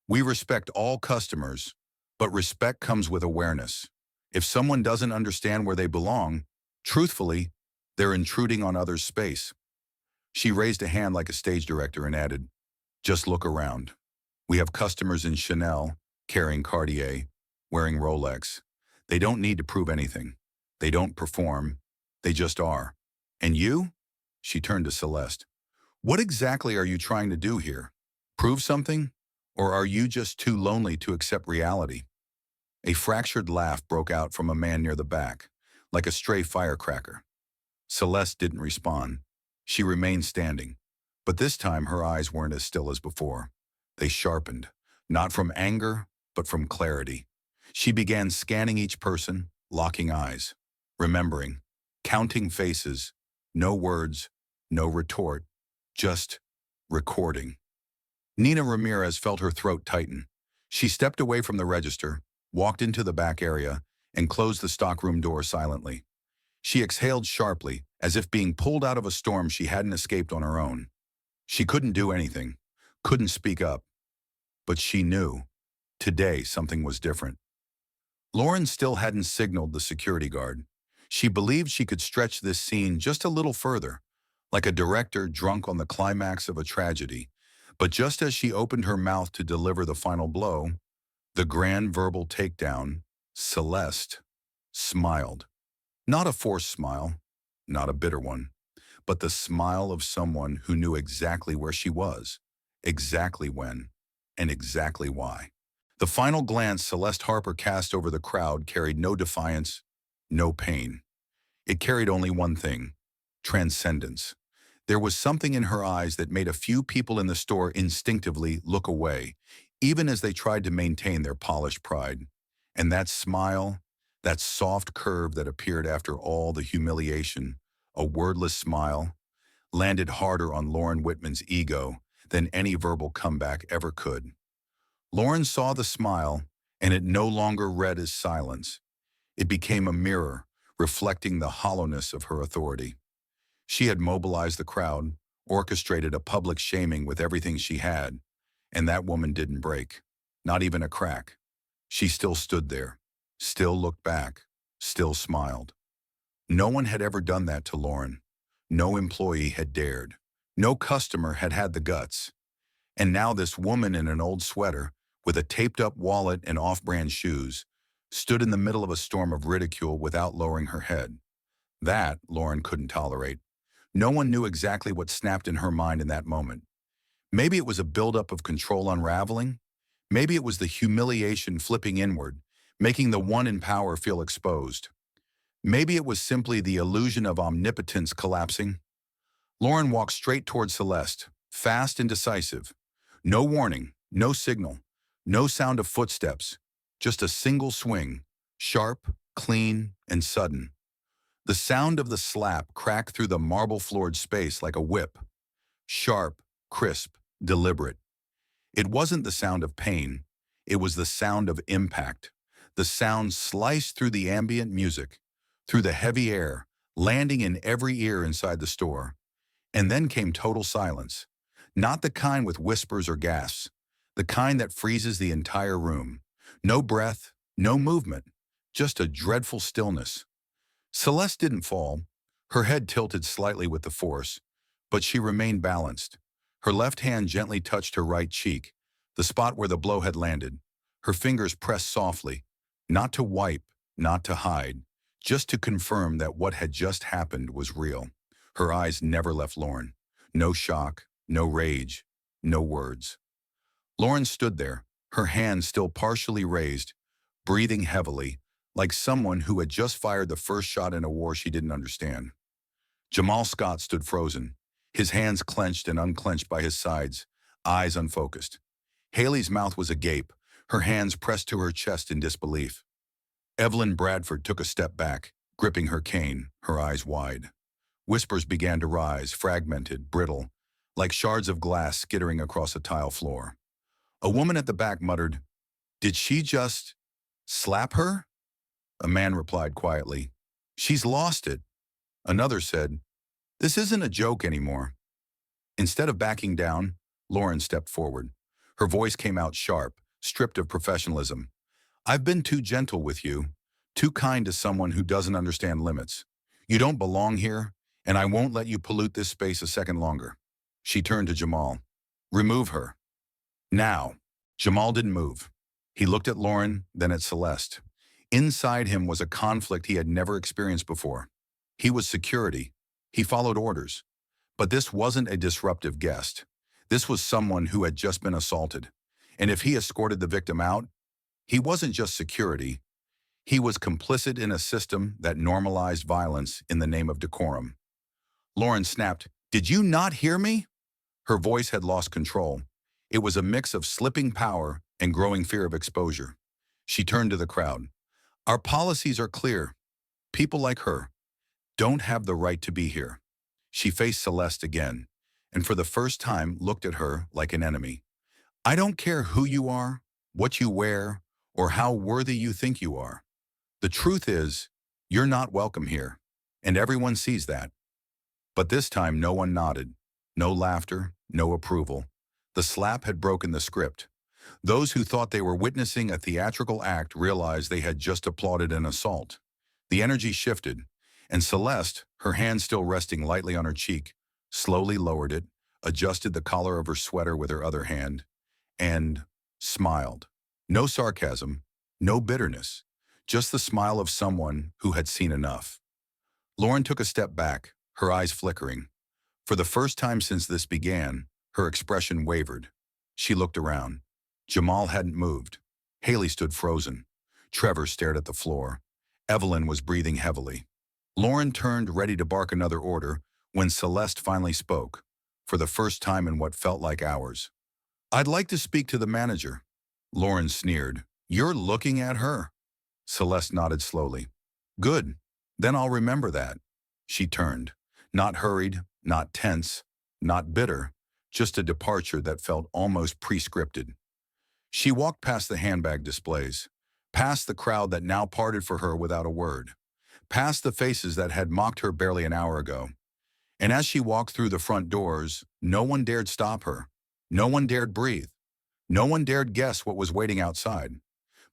"We respect all customers, but respect comes with awareness. If someone doesn't understand where they belong, truthfully, they're intruding on others' space." She raised a hand like a stage director and added, "Just look around. We have customers in Chanel, carrying Cartier, wearing Rolex. They don't need to prove anything. They don't perform. They just are. And you?" She turned to Celeste. "What exactly are you trying to do here? Prove something? Or are you just too lonely to accept reality?" A fractured laugh broke out from a man near the back, like a stray firecracker. Celeste didn't respond. She remained standing, but this time her eyes weren't as still as before. They sharpened, not from anger, but from clarity. She began scanning each person, locking eyes, remembering, counting faces, no words, no retort, just recording. Nina Ramirez felt her throat tighten. She stepped away from the register, walked into the back area, and closed the stockroom door silently. She exhaled sharply, as if being pulled out of a storm she hadn't escaped on her own. She couldn't do anything, couldn't speak up. But she knew. Today, something was different. Lauren still hadn't signaled the security guard. She believed she could stretch this scene just a little further, like a director drunk on the climax of a tragedy. But just as she opened her mouth to deliver the final blow, the grand verbal takedown, Celeste smiled. Not a forced smile, not a bitter one, but the smile of someone who knew exactly where she was, exactly when, and exactly why. The final glance Celeste Harper cast over the crowd carried no defiance, no pain. It carried only one thing: transcendence. There was something in her eyes that made a few people in the store instinctively look away, even as they tried to maintain their polished pride. And that smile, that soft curve that appeared after all the humiliation, a wordless smile, landed harder on Lauren Whitman's ego than any verbal comeback ever could. Lauren saw the smile, and it no longer read as silence. It became a mirror, reflecting the hollowness of her authority. She had mobilized the crowd, orchestrated a public shaming with everything she had, and that woman didn't break, not even a crack. She still stood there, still looked back, still smiled. No one had ever done that to Lauren. No employee had dared. No customer had had the guts. And now this woman in an old sweater, with a taped-up wallet and off-brand shoes, stood in the middle of a storm of ridicule without lowering her head. That Lauren couldn't tolerate. No one knew exactly what snapped in her mind in that moment. Maybe it was a buildup of control unraveling. Maybe it was the humiliation flipping inward, making the one in power feel exposed. Maybe it was simply the illusion of omnipotence collapsing. Lauren walked straight toward Celeste, fast and decisive. No warning, no signal, no sound of footsteps, just a single swing, sharp, clean, and sudden. The sound of the slap cracked through the marble-floored space like a whip. Sharp, crisp, deliberate. It wasn't the sound of pain. It was the sound of impact. The sound sliced through the ambient music, through the heavy air, landing in every ear inside the store. And then came total silence. Not the kind with whispers or gasps. The kind that freezes the entire room. No breath, no movement, just a dreadful stillness. Celeste didn't fall. Her head tilted slightly with the force, but she remained balanced. Her left hand gently touched her right cheek, the spot where the blow had landed. Her fingers pressed softly, not to wipe, not to hide, just to confirm that what had just happened was real. Her eyes never left Lauren. No shock, no rage, no words. Lauren stood there, her hands still partially raised, breathing heavily, like someone who had just fired the first shot in a war she didn't understand. Jamal Scott stood frozen, his hands clenched and unclenched by his sides, eyes unfocused. Haley's mouth was agape, her hands pressed to her chest in disbelief. Evelyn Bradford took a step back, gripping her cane, her eyes wide. Whispers began to rise, fragmented, brittle, like shards of glass skittering across a tile floor. A woman at the back muttered, "Did she just slap her?" A man replied quietly, "She's lost it." Another said, "This isn't a joke anymore." Instead of backing down, Lauren stepped forward. Her voice came out sharp, stripped of professionalism. "I've been too gentle with you, too kind to someone who doesn't understand limits. You don't belong here, and I won't let you pollute this space a second longer." She turned to Jamal. "Remove her." Now. Jamal didn't move. He looked at Lauren, then at Celeste. Inside him was a conflict he had never experienced before. He was security. He followed orders. But this wasn't a disruptive guest. This was someone who had just been assaulted. And if he escorted the victim out, he wasn't just security. He was complicit in a system that normalized violence in the name of decorum. Lauren snapped, "Did you not hear me?" Her voice had lost control. It was a mix of slipping power and growing fear of exposure. She turned to the crowd. "Our policies are clear. People like her don't have the right to be here." She faced Celeste again, and for the first time looked at her like an enemy. "I don't care who you are, what you wear, or how worthy you think you are. The truth is, you're not welcome here, and everyone sees that." But this time no one nodded. No laughter, no approval. The slap had broken the script. Those who thought they were witnessing a theatrical act realized they had just applauded an assault. The energy shifted, and Celeste, her hand still resting lightly on her cheek, slowly lowered it, adjusted the collar of her sweater with her other hand, and smiled. No sarcasm, no bitterness, just the smile of someone who had seen enough. Lauren took a step back, her eyes flickering. For the first time since this began, her expression wavered. She looked around. Jamal hadn't moved. Haley stood frozen. Trevor stared at the floor. Evelyn was breathing heavily. Lauren turned, ready to bark another order, when Celeste finally spoke, for the first time in what felt like hours. "I'd like to speak to the manager." Lauren sneered. "You're looking at her." Celeste nodded slowly. "Good. Then I'll remember that." She turned. Not hurried, not tense, not bitter, just a departure that felt almost pre-scripted. She walked past the handbag displays, past the crowd that now parted for her without a word, past the faces that had mocked her barely an hour ago. And as she walked through the front doors, no one dared stop her. No one dared breathe. No one dared guess what was waiting outside.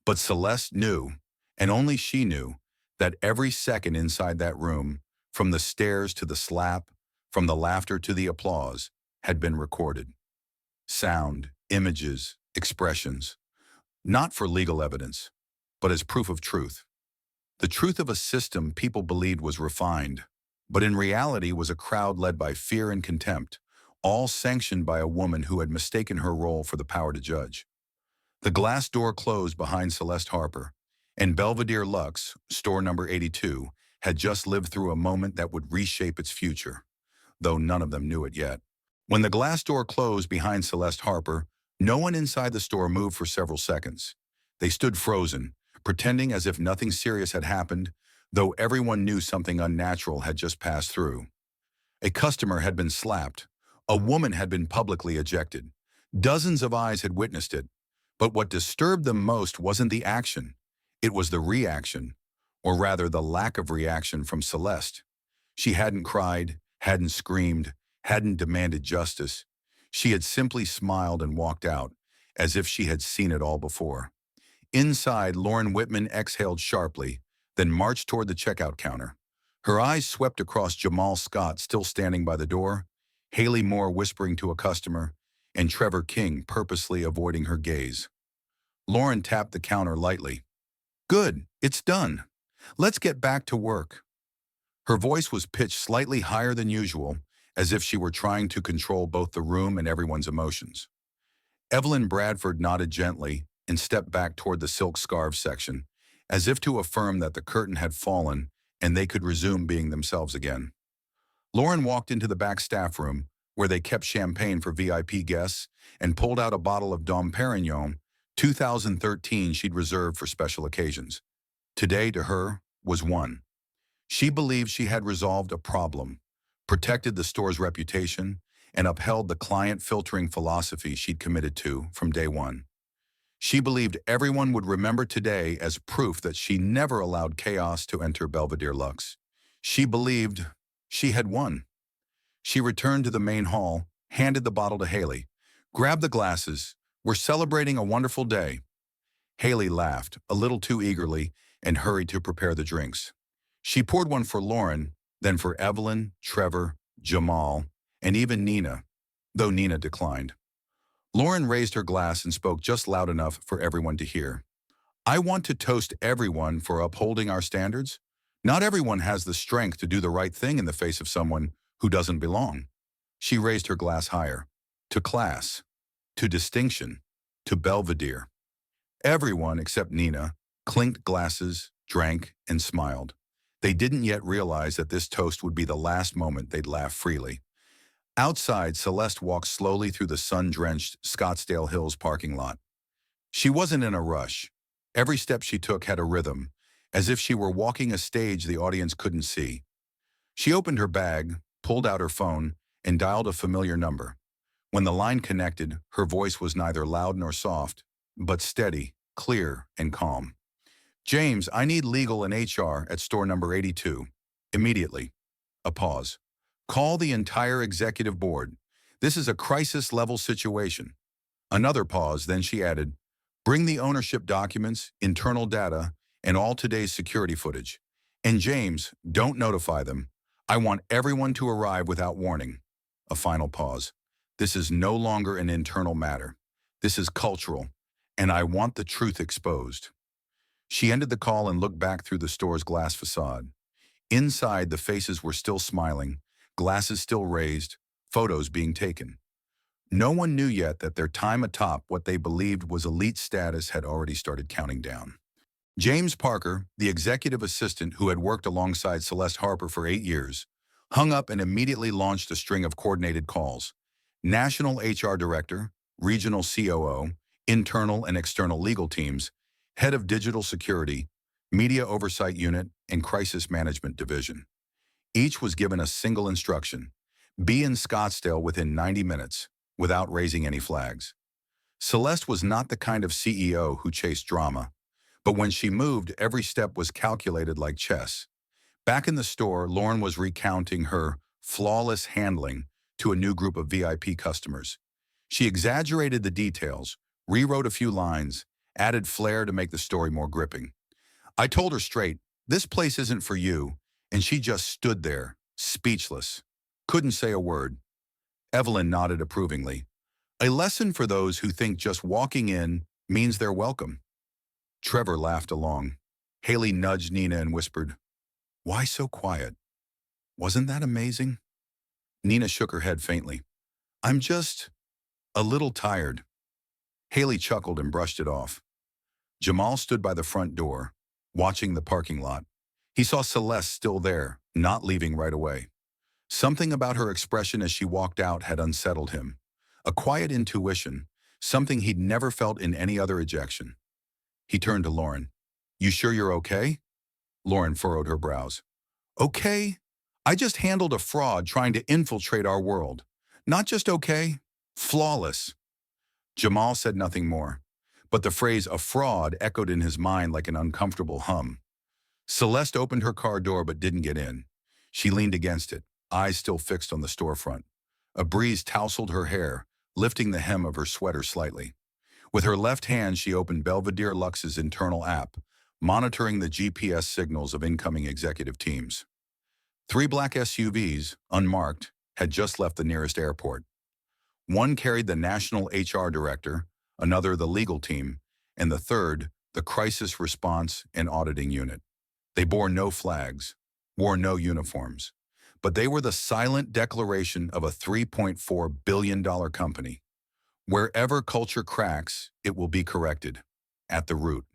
But Celeste knew, and only she knew, that every second inside that room, from the stairs to the slap, from the laughter to the applause, had been recorded. Sound, images, expressions, not for legal evidence, but as proof of truth. The truth of a system people believed was refined, but in reality was a crowd led by fear and contempt, all sanctioned by a woman who had mistaken her role for the power to judge. The glass door closed behind Celeste Harper, and Belvedere Luxe, store number 82, had just lived through a moment that would reshape its future, though none of them knew it yet. When the glass door closed behind Celeste Harper, no one inside the store moved for several seconds. They stood frozen, pretending as if nothing serious had happened, though everyone knew something unnatural had just passed through. A customer had been slapped. A woman had been publicly ejected. Dozens of eyes had witnessed it. But what disturbed them most wasn't the action. It was the reaction, or rather the lack of reaction from Celeste. She hadn't cried, hadn't screamed, hadn't demanded justice. She had simply smiled and walked out, as if she had seen it all before. Inside, Lauren Whitman exhaled sharply, then marched toward the checkout counter. Her eyes swept across Jamal Scott still standing by the door, Haley Moore whispering to a customer, and Trevor King purposely avoiding her gaze. Lauren tapped the counter lightly. "Good, it's done. Let's get back to work." Her voice was pitched slightly higher than usual, as if she were trying to control both the room and everyone's emotions. Evelyn Bradford nodded gently and stepped back toward the silk scarves section, as if to affirm that the curtain had fallen and they could resume being themselves again. Lauren walked into the back staff room, where they kept champagne for VIP guests, and pulled out a bottle of Dom Perignon, 2013 she'd reserved for special occasions. Today, to her, was one. She believed she had resolved a problem, protected the store's reputation, and upheld the client-filtering philosophy she'd committed to from day one. She believed everyone would remember today as proof that she never allowed chaos to enter Belvedere Lux. She believed she had won. She returned to the main hall, handed the bottle to Haley. "Grab the glasses. We're celebrating a wonderful day." Haley laughed, a little too eagerly, and hurried to prepare the drinks. She poured one for Lauren, then for Evelyn, Trevor, Jamal, and even Nina, though Nina declined. Lauren raised her glass and spoke just loud enough for everyone to hear. "I want to toast everyone for upholding our standards. Not everyone has the strength to do the right thing in the face of someone who doesn't belong." She raised her glass higher. "To class, to distinction, to Belvedere." Everyone except Nina clinked glasses, drank, and smiled. They didn't yet realize that this toast would be the last moment they'd laugh freely. Outside, Celeste walked slowly through the sun-drenched Scottsdale Hills parking lot. She wasn't in a rush. Every step she took had a rhythm, as if she were walking a stage the audience couldn't see. She opened her bag, pulled out her phone, and dialed a familiar number. When the line connected, her voice was neither loud nor soft, but steady, clear, and calm. "James, I need legal and HR at store number 82. Immediately." A pause. "Call the entire executive board. This is a crisis-level situation." Another pause, then she added, "Bring the ownership documents, internal data, and all today's security footage. And James, don't notify them. I want everyone to arrive without warning." A final pause. "This is no longer an internal matter. This is cultural, and I want the truth exposed." She ended the call and looked back through the store's glass facade. Inside, the faces were still smiling, glasses still raised, photos being taken. No one knew yet that their time atop what they believed was elite status had already started counting down. James Parker, the executive assistant who had worked alongside Celeste Harper for 8 years, hung up and immediately launched a string of coordinated calls. National HR Director, Regional COO, internal and external legal teams, Head of Digital Security, Media Oversight Unit, and Crisis Management Division. Each was given a single instruction: be in Scottsdale within 90 minutes, without raising any flags. Celeste was not the kind of CEO who chased drama, but when she moved, every step was calculated like chess. Back in the store, Lauren was recounting her flawless handling to a new group of VIP customers. She exaggerated the details, rewrote a few lines, added flair to make the story more gripping. "I told her straight, this place isn't for you," and she just stood there, speechless. Couldn't say a word. Evelyn nodded approvingly. "A lesson for those who think just walking in means they're welcome." Trevor laughed along. Haley nudged Nina and whispered, "Why so quiet? Wasn't that amazing?" Nina shook her head faintly. "I'm just a little tired." Haley chuckled and brushed it off. Jamal stood by the front door, watching the parking lot. He saw Celeste still there, not leaving right away. Something about her expression as she walked out had unsettled him. A quiet intuition, something he'd never felt in any other ejection. He turned to Lauren. "You sure you're okay?" Lauren furrowed her brows. "Okay? I just handled a fraud trying to infiltrate our world. Not just okay, flawless." Jamal said nothing more, but the phrase "a fraud" echoed in his mind like an uncomfortable hum. Celeste opened her car door but didn't get in. She leaned against it, eyes still fixed on the storefront. A breeze tousled her hair, lifting the hem of her sweater slightly. With her left hand, she opened Belvedere Lux's internal app, monitoring the GPS signals of incoming executive teams. 3 black SUVs, unmarked, had just left the nearest airport. One carried the national HR director, another the legal team, and the third, the crisis response and auditing unit. They bore no flags, wore no uniforms, but they were the silent declaration of a $3.4 billion company. Wherever culture cracks, it will be corrected, at the root.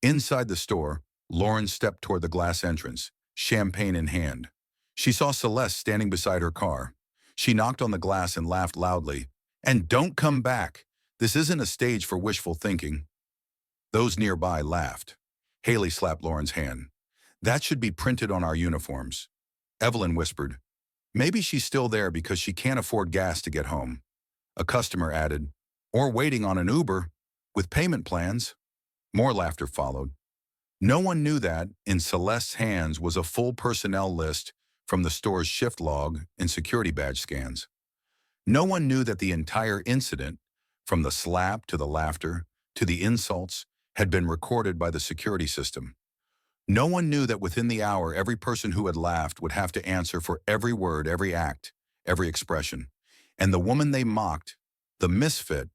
Inside the store, Lauren stepped toward the glass entrance, champagne in hand. She saw Celeste standing beside her car. She knocked on the glass and laughed loudly. "And don't come back. This isn't a stage for wishful thinking." Those nearby laughed. Haley slapped Lauren's hand. "That should be printed on our uniforms." Evelyn whispered, "Maybe she's still there because she can't afford gas to get home." A customer added, "Or waiting on an Uber with payment plans." More laughter followed. No one knew that in Celeste's hands was a full personnel list from the store's shift log and security badge scans. No one knew that the entire incident, from the slap to the laughter to the insults, had been recorded by the security system. No one knew that within the hour, every person who had laughed would have to answer for every word, every act, every expression. And the woman they mocked, the misfit,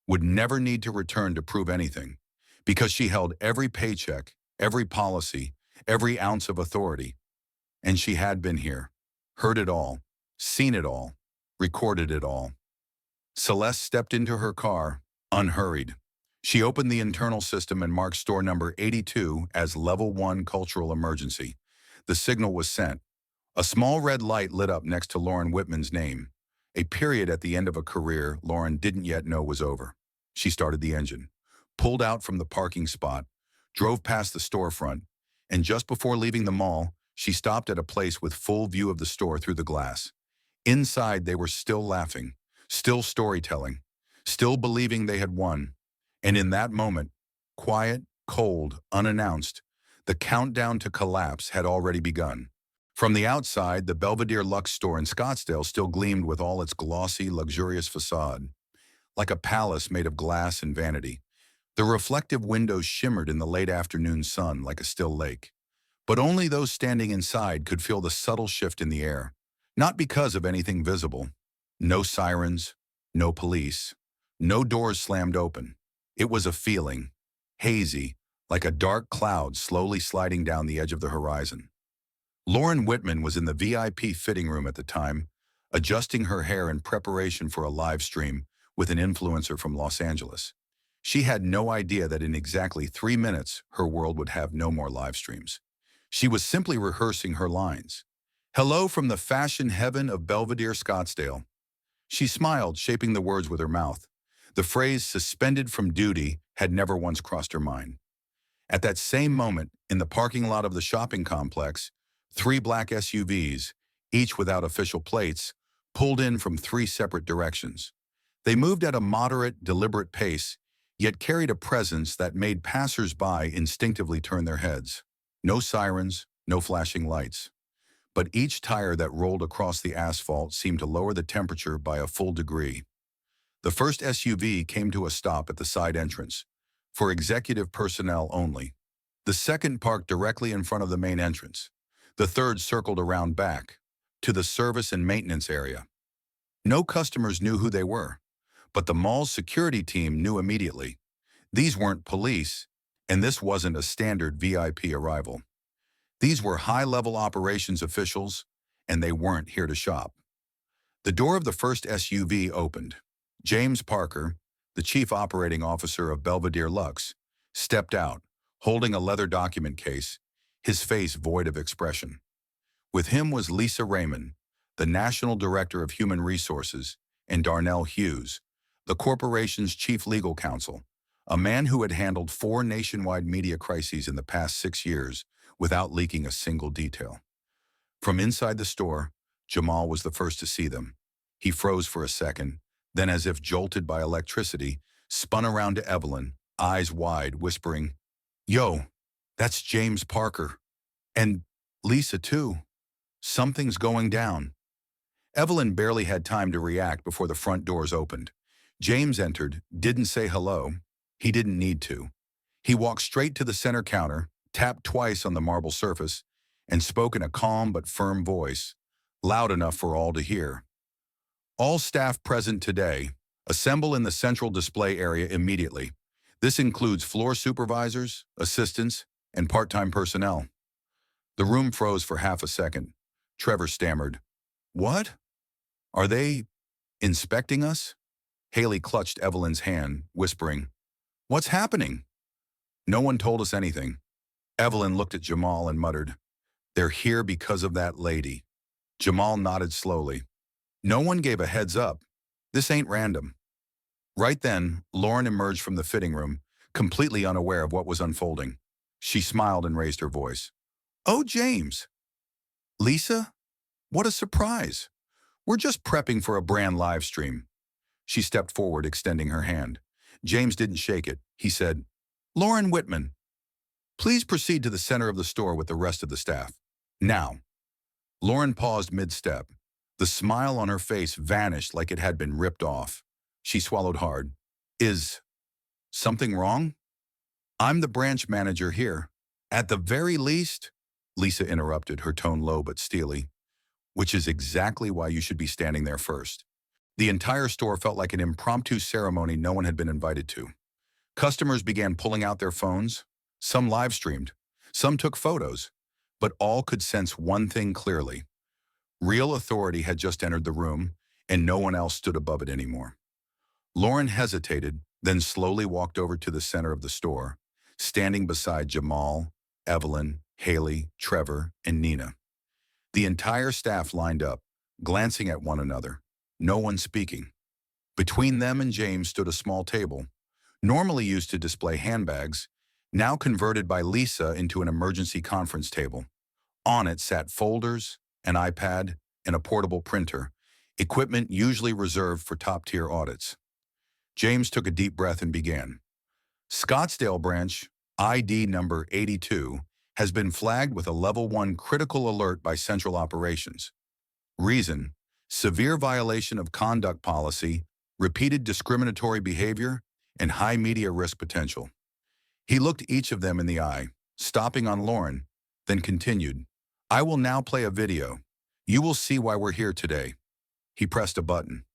would never need to return to prove anything, because she held every paycheck, every policy, every ounce of authority. And she had been here, heard it all, seen it all, recorded it all. Celeste stepped into her car, unhurried. She opened the internal system and marked store number 82 as Level 1 cultural emergency. The signal was sent. A small red light lit up next to Lauren Whitman's name, a period at the end of a career Lauren didn't yet know was over. She started the engine, pulled out from the parking spot, drove past the storefront, and just before leaving the mall, she stopped at a place with full view of the store through the glass. Inside, they were still laughing, still storytelling, still believing they had won. And in that moment, quiet, cold, unannounced, the countdown to collapse had already begun. From the outside, the Belvedere Luxe store in Scottsdale still gleamed with all its glossy, luxurious facade, like a palace made of glass and vanity. The reflective windows shimmered in the late afternoon sun like a still lake. But only those standing inside could feel the subtle shift in the air, not because of anything visible. No sirens, no police, no doors slammed open. It was a feeling, hazy, like a dark cloud slowly sliding down the edge of the horizon. Lauren Whitman was in the VIP fitting room at the time, adjusting her hair in preparation for a live stream with an influencer from Los Angeles. She had no idea that in exactly 3 minutes, her world would have no more live streams. She was simply rehearsing her lines. "Hello from the fashion heaven of Belvedere, Scottsdale." She smiled, shaping the words with her mouth. The phrase "suspended from duty" had never once crossed her mind. At that same moment, in the parking lot of the shopping complex, 3 black SUVs, each without official plates, pulled in from 3 separate directions. They moved at a moderate, deliberate pace, yet carried a presence that made passers-by instinctively turn their heads. No sirens, no flashing lights. But each tire that rolled across the asphalt seemed to lower the temperature by a full degree. The first SUV came to a stop at the side entrance, for executive personnel only. The second parked directly in front of the main entrance. The third circled around back, to the service and maintenance area. No customers knew who they were, but the mall's security team knew immediately. These weren't police, and this wasn't a standard VIP arrival. These were high-level operations officials, and they weren't here to shop. The door of the first SUV opened. James Parker, the chief operating officer of Belvedere Luxe, stepped out, holding a leather document case, his face void of expression. With him was Lisa Raymond, the national director of human resources, and Darnell Hughes, the corporation's chief legal counsel, a man who had handled 4 nationwide media crises in the past 6 years without leaking a single detail. From inside the store, Jamal was the first to see them. He froze for a second, then as if jolted by electricity, spun around to Evelyn, eyes wide, whispering, "Yo, that's James Parker. And Lisa too. Something's going down." Evelyn barely had time to react before the front doors opened. James entered, didn't say hello. He didn't need to. He walked straight to the center counter, tapped twice on the marble surface, and spoke in a calm but firm voice, loud enough for all to hear. "All staff present today, assemble in the central display area immediately. This includes floor supervisors, assistants, and part-time personnel." The room froze for half a second. Trevor stammered, "What? Are they inspecting us?" Haley clutched Evelyn's hand, whispering, "What's happening?" No one told us anything. Evelyn looked at Jamal and muttered, "They're here because of that lady." Jamal nodded slowly. "No one gave a heads up. This ain't random." Right then, Lauren emerged from the fitting room, completely unaware of what was unfolding. She smiled and raised her voice. "Oh, James. Lisa? What a surprise. We're just prepping for a brand live stream." She stepped forward, extending her hand. James didn't shake it. He said, "Lauren Whitman, please proceed to the center of the store with the rest of the staff." Now. Lauren paused mid-step. The smile on her face vanished like it had been ripped off. She swallowed hard. "Is something wrong? I'm the branch manager here. At the very least," Lisa interrupted, her tone low but steely, "which is exactly why you should be standing there first." The entire store felt like an impromptu ceremony no one had been invited to. Customers began pulling out their phones. Some live-streamed. Some took photos. But all could sense one thing clearly. Real authority had just entered the room, and no one else stood above it anymore. Lauren hesitated, then slowly walked over to the center of the store, standing beside Jamal, Evelyn, Haley, Trevor, and Nina. The entire staff lined up, glancing at one another, no one speaking. Between them and James stood a small table, normally used to display handbags, now converted by Lisa into an emergency conference table. On it sat folders, an iPad, and a portable printer, equipment usually reserved for top-tier audits. James took a deep breath and began. "Scottsdale branch, ID number 82, has been flagged with a Level 1 critical alert by Central Operations. Reason: severe violation of conduct policy, repeated discriminatory behavior, and high media risk potential." He looked each of them in the eye, stopping on Lauren, then continued, "I will now play a video. You will see why we're here today." He pressed a button.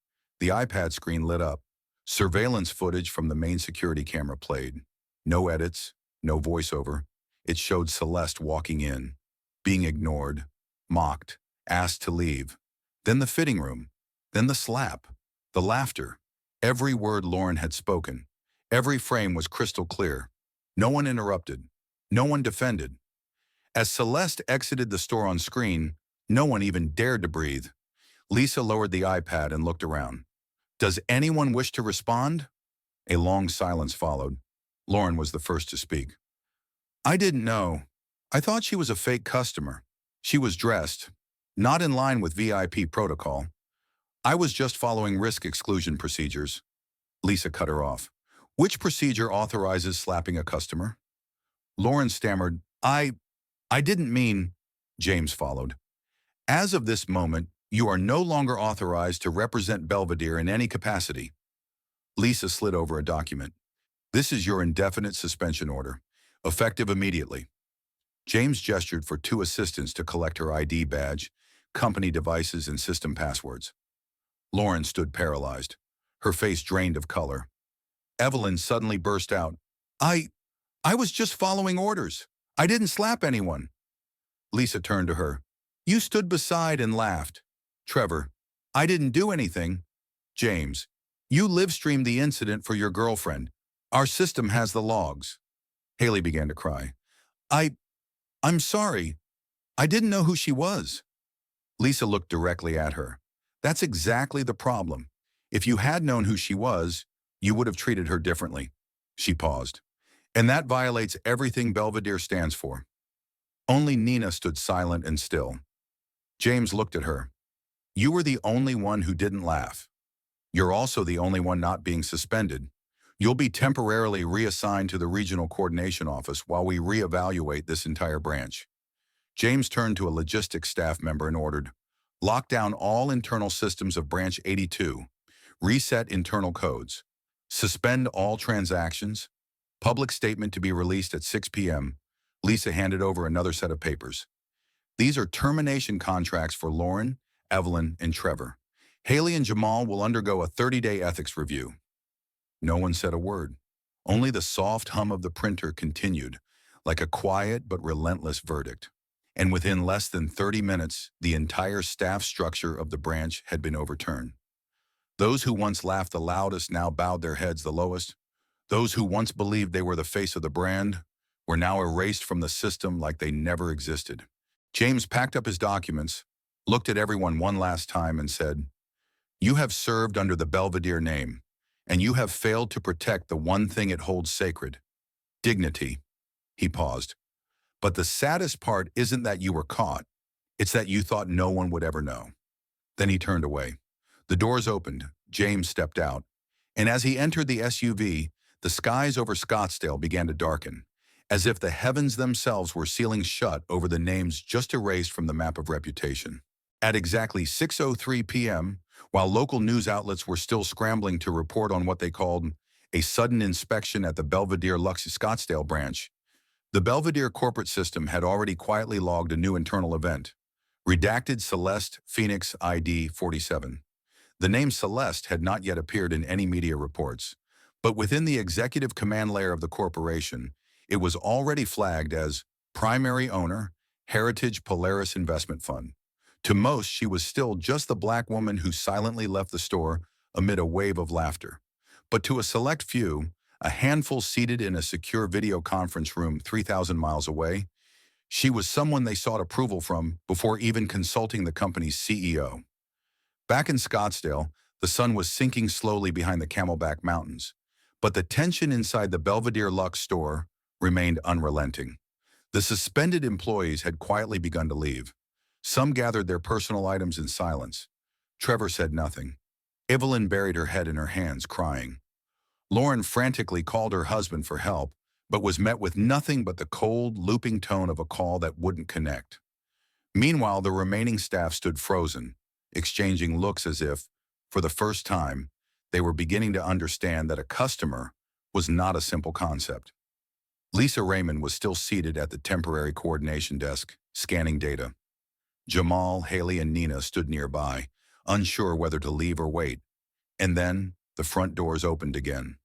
The iPad screen lit up. Surveillance footage from the main security camera played. No edits, no voiceover. It showed Celeste walking in, being ignored, mocked, asked to leave. Then the fitting room. Then the slap. The laughter. Every word Lauren had spoken. Every frame was crystal clear. No one interrupted. No one defended. As Celeste exited the store on screen, no one even dared to breathe. Lisa lowered the iPad and looked around. "Does anyone wish to respond?" A long silence followed. Lauren was the first to speak. "I didn't know. I thought she was a fake customer. She was dressed, not in line with VIP protocol. I was just following risk exclusion procedures." Lisa cut her off. "Which procedure authorizes slapping a customer?" Lauren stammered, I didn't mean," James followed. "As of this moment, you are no longer authorized to represent Belvedere in any capacity." Lisa slid over a document. "This is your indefinite suspension order, effective immediately." James gestured for two assistants to collect her ID badge, company devices, and system passwords. Lauren stood paralyzed, her face drained of color. Evelyn suddenly burst out, I was just following orders. I didn't slap anyone." Lisa turned to her. "You stood beside and laughed." Trevor, "I didn't do anything." James, "You live-streamed the incident for your girlfriend. Our system has the logs." Haley began to cry. I'm sorry. I didn't know who she was." Lisa looked directly at her. "That's exactly the problem. If you had known who she was, you would have treated her differently." She paused. "And that violates everything Belvedere stands for." Only Nina stood silent and still. James looked at her. "You were the only one who didn't laugh. You're also the only one not being suspended. You'll be temporarily reassigned to the regional coordination office while we reevaluate this entire branch." James turned to a logistics staff member and ordered, "Lock down all internal systems of Branch 82. Reset internal codes. Suspend all transactions. Public statement to be released at 6 p.m. Lisa handed over another set of papers. "These are termination contracts for Lauren, Evelyn, and Trevor. Haley and Jamal will undergo a 30-day ethics review." No one said a word. Only the soft hum of the printer continued, like a quiet but relentless verdict. And within less than 30 minutes, the entire staff structure of the branch had been overturned. Those who once laughed the loudest now bowed their heads the lowest. Those who once believed they were the face of the brand were now erased from the system like they never existed. James packed up his documents, looked at everyone one last time and said, "You have served under the Belvedere name, and you have failed to protect the one thing it holds sacred, dignity." He paused. "But the saddest part isn't that you were caught. It's that you thought no one would ever know." Then he turned away. The doors opened. James stepped out. And as he entered the SUV, the skies over Scottsdale began to darken, as if the heavens themselves were sealing shut over the names just erased from the map of reputation. At exactly 6:03 p.m., while local news outlets were still scrambling to report on what they called a sudden inspection at the Belvedere Lux Scottsdale branch, the Belvedere corporate system had already quietly logged a new internal event. Redacted Celeste Phoenix ID 47. The name Celeste had not yet appeared in any media reports, but within the executive command layer of the corporation, it was already flagged as primary owner, Heritage Polaris Investment Fund. To most, she was still just the black woman who silently left the store amid a wave of laughter. But to a select few, a handful seated in a secure video conference room 3,000 miles away, she was someone they sought approval from before even consulting the company's CEO. Back in Scottsdale, the sun was sinking slowly behind the Camelback Mountains, but the tension inside the Belvedere Lux store remained unrelenting. The suspended employees had quietly begun to leave. Some gathered their personal items in silence. Trevor said nothing. Evelyn buried her head in her hands, crying. Lauren frantically called her husband for help, but was met with nothing but the cold, looping tone of a call that wouldn't connect. Meanwhile, the remaining staff stood frozen, exchanging looks as if, for the first time, they were beginning to understand that a customer was not a simple concept. Lisa Raymond was still seated at the temporary coordination desk, scanning data. Jamal, Haley, and Nina stood nearby, unsure whether to leave or wait. And then, the front doors opened again.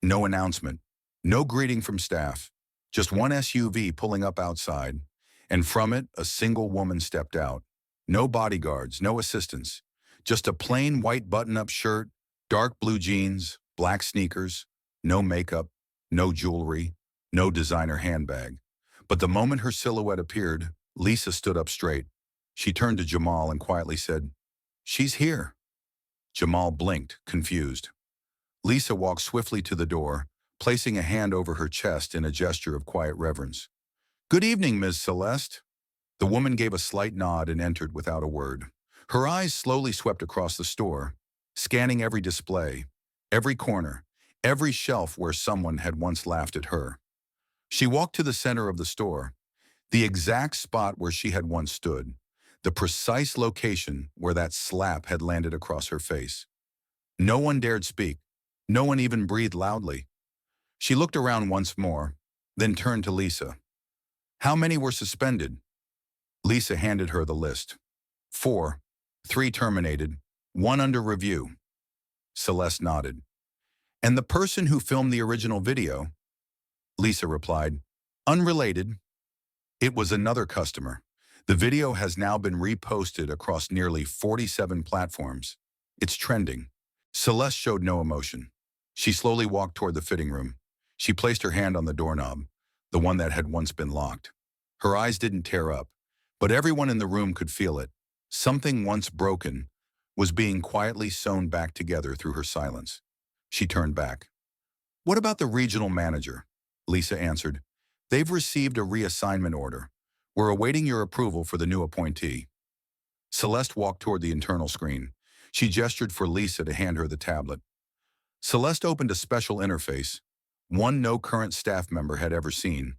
No announcement, no greeting from staff, just one SUV pulling up outside, and from it, a single woman stepped out. No bodyguards, no assistants, just a plain white button-up shirt, dark blue jeans, black sneakers, no makeup, no jewelry, no designer handbag. But the moment her silhouette appeared, Lisa stood up straight. She turned to Jamal and quietly said, "She's here." Jamal blinked, confused. Lisa walked swiftly to the door, placing a hand over her chest in a gesture of quiet reverence. "Good evening, Ms. Celeste." The woman gave a slight nod and entered without a word. Her eyes slowly swept across the store, scanning every display, every corner, every shelf where someone had once laughed at her. She walked to the center of the store, the exact spot where she had once stood, the precise location where that slap had landed across her face. No one dared speak. No one even breathed loudly. She looked around once more, then turned to Lisa. "How many were suspended?" Lisa handed her the list. 4, 3 terminated, 1 under review. Celeste nodded. "And the person who filmed the original video?" Lisa replied, "Unrelated. It was another customer. The video has now been reposted across nearly 47 platforms. It's trending." Celeste showed no emotion. She slowly walked toward the fitting room. She placed her hand on the doorknob, the one that had once been locked. Her eyes didn't tear up, but everyone in the room could feel it. Something once broken was being quietly sewn back together through her silence. She turned back. "What about the regional manager?" Lisa answered. "They've received a reassignment order. We're awaiting your approval for the new appointee." Celeste walked toward the internal screen. She gestured for Lisa to hand her the tablet. Celeste opened a special interface, one no current staff member had ever seen.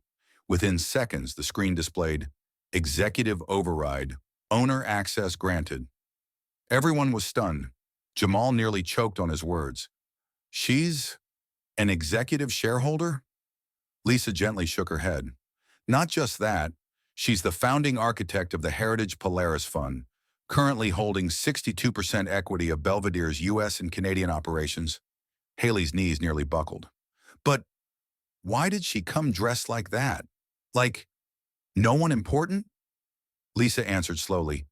Within seconds, the screen displayed, "Executive Override, Owner Access Granted." Everyone was stunned. Jamal nearly choked on his words. "She's an executive shareholder?" Lisa gently shook her head. "Not just that, she's the founding architect of the Heritage Polaris Fund, currently holding 62% equity of Belvedere's U.S. and Canadian operations." Haley's knees nearly buckled. "But why did she come dressed like that? Like, no one important?" Lisa answered slowly,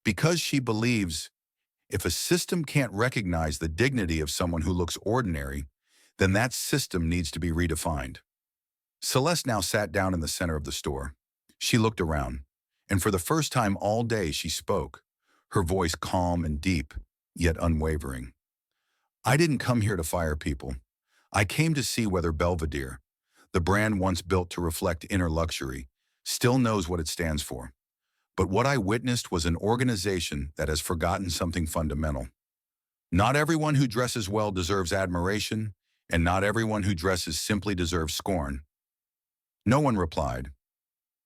"Because she believes if a system can't recognize the dignity of someone who looks ordinary, then that system needs to be redefined. Celeste now sat down in the center of the store. She looked around, and for the first time all day she spoke, her voice calm and deep, yet unwavering. I didn't come here to fire people. I came to see whether Belvedere, the brand once built to reflect inner luxury, still knows what it stands for. But what I witnessed was an organization that has forgotten something fundamental. Not everyone who dresses well deserves admiration, and not everyone who dresses simply deserves scorn. No one replied.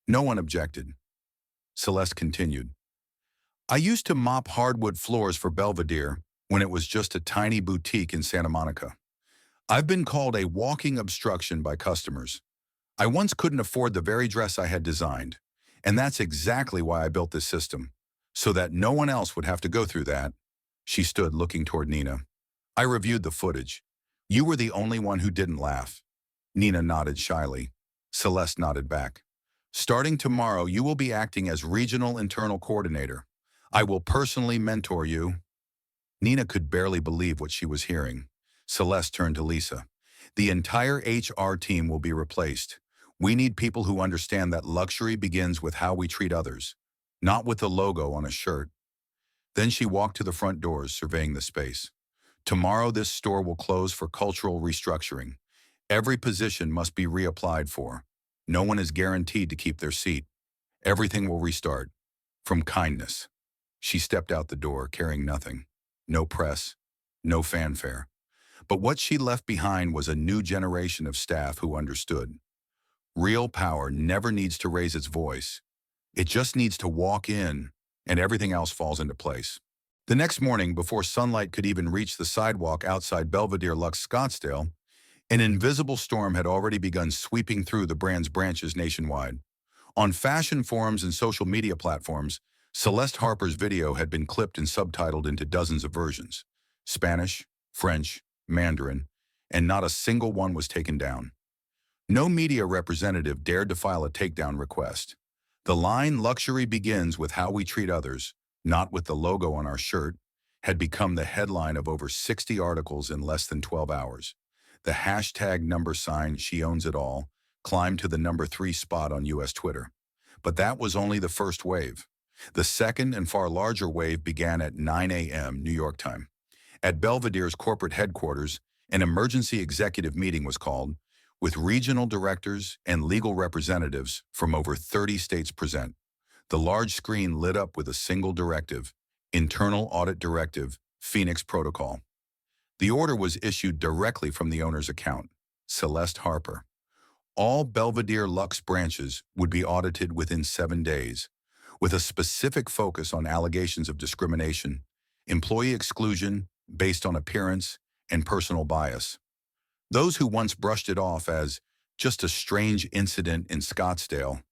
No one objected. Celeste continued. I used to mop hardwood floors for Belvedere when it was just a tiny boutique in Santa Monica. I've been called a walking obstruction by customers. I once couldn't afford the very dress I had designed, and that's exactly why I built this system, so that no one else would have to go through that. She stood looking toward Nina. I reviewed the footage. You were the only one who didn't laugh. Nina nodded shyly. Celeste nodded back. Starting tomorrow, you will be acting as regional internal coordinator. I will personally mentor you. Nina could barely believe what she was hearing. Celeste turned to Lisa. The entire HR team will be replaced. We need people who understand that luxury begins with how we treat others, not with the logo on a shirt. Then she walked to the front doors, surveying the space. Tomorrow, this store will close for cultural restructuring. Every position must be reapplied for. No one is guaranteed to keep their seat. Everything will restart. From kindness. She stepped out the door, carrying nothing. No press, no fanfare. But what she left behind was a new generation of staff who understood. Real power never needs to raise its voice. It just needs to walk in, and everything else falls into place. The next morning, before sunlight could even reach the sidewalk outside Belvedere Lux Scottsdale, an invisible storm had already begun sweeping through the brand's branches nationwide. On fashion forums and social media platforms, Celeste Harper's video had been clipped and subtitled into dozens of versions. Spanish, French, Mandarin, and not a single one was taken down. No media representative dared to file a takedown request. The line "Luxury begins with how we treat others, not with the logo on our shirt," had become the headline of over 60 articles in less than 12 hours. The hashtag #she owns it all climbed to the #3 spot on US Twitter. But that was only the first wave. The second and far larger wave began at 9 a.m. New York time. At Belvedere's corporate headquarters, an emergency executive meeting was called, with regional directors and legal representatives from over 30 states present. The large screen lit up with a single directive, Internal Audit Directive, Phoenix Protocol. The order was issued directly from the owner's account, Celeste Harper. All Belvedere Lux branches would be audited within 7 days, with a specific focus on allegations of discrimination, employee exclusion based on appearance, and personal bias. Those who once brushed it off as just a strange incident in Scottsdale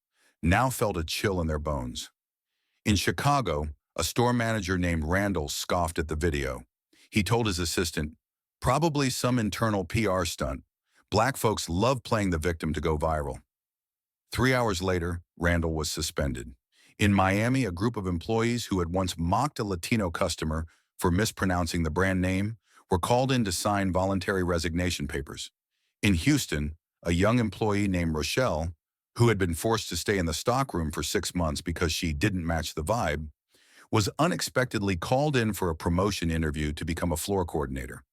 now felt a chill in their bones. In Chicago, a store manager named Randall scoffed at the video. He told his assistant, "Probably some internal PR stunt. Black folks love playing the victim to go viral." 3 hours later, Randall was suspended. In Miami, a group of employees who had once mocked a Latino customer for mispronouncing the brand name were called in to sign voluntary resignation papers. In Houston, a young employee named Rochelle, who had been forced to stay in the stockroom for 6 months because she didn't match the vibe, was unexpectedly called in for a promotion interview to become a floor coordinator.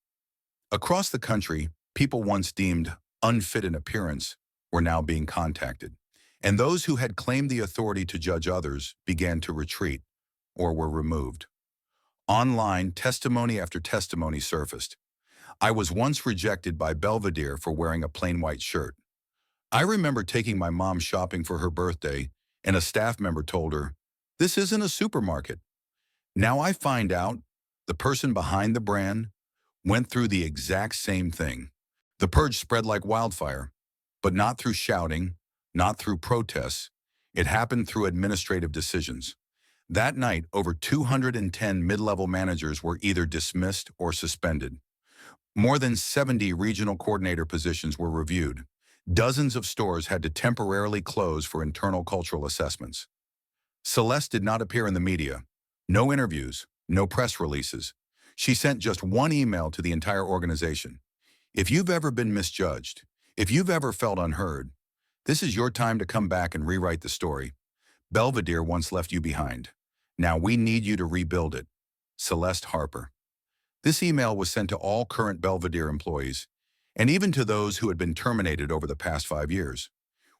Across the country, people once deemed unfit in appearance were now being contacted, and those who had claimed the authority to judge others began to retreat or were removed. Online, testimony after testimony surfaced. I was once rejected by Belvedere for wearing a plain white shirt. I remember taking my mom shopping for her birthday, and a staff member told her, "This isn't a supermarket." Now I find out the person behind the brand went through the exact same thing. The purge spread like wildfire, but not through shouting, not through protests. It happened through administrative decisions. That night, over 210 mid-level managers were either dismissed or suspended. More than 70 regional coordinator positions were reviewed. Dozens of stores had to temporarily close for internal cultural assessments. Celeste did not appear in the media. No interviews, no press releases. She sent just one email to the entire organization. If you've ever been misjudged, if you've ever felt unheard, this is your time to come back and rewrite the story. Belvedere once left you behind. Now we need you to rebuild it. Celeste Harper. This email was sent to all current Belvedere employees, and even to those who had been terminated over the past 5 years.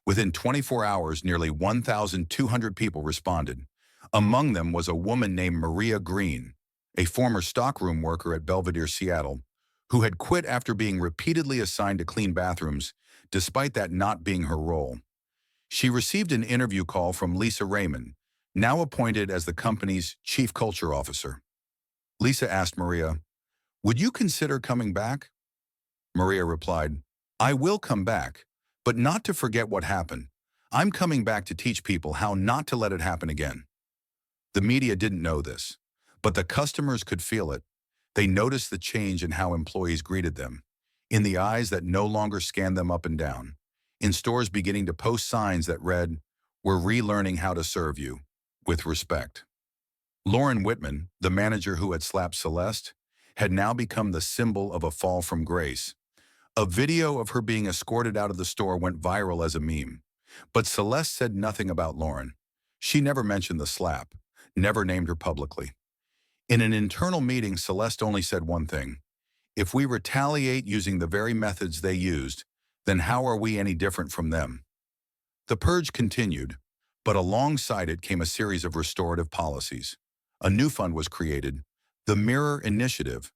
Within 24 hours, nearly 1,200 people responded. Among them was a woman named Maria Green, a former stockroom worker at Belvedere, Seattle, who had quit after being repeatedly assigned to clean bathrooms, despite that not being her role. She received an interview call from Lisa Raymond, now appointed as the company's chief culture officer. Lisa asked Maria, "Would you consider coming back?" Maria replied, "I will come back, but not to forget what happened. I'm coming back to teach people how not to let it happen again." The media didn't know this, but the customers could feel it. They noticed the change in how employees greeted them, in the eyes that no longer scanned them up and down, in stores beginning to post signs that read, "We're relearning how to serve you with respect." Lauren Whitman, the manager who had slapped Celeste, had now become the symbol of a fall from grace. A video of her being escorted out of the store went viral as a meme. But Celeste said nothing about Lauren. She never mentioned the slap, never named her publicly. In an internal meeting, Celeste only said one thing: "If we retaliate using the very methods they used, then how are we any different from them?" The purge continued, but alongside it came a series of restorative policies. A new fund was created, the Mirror Initiative,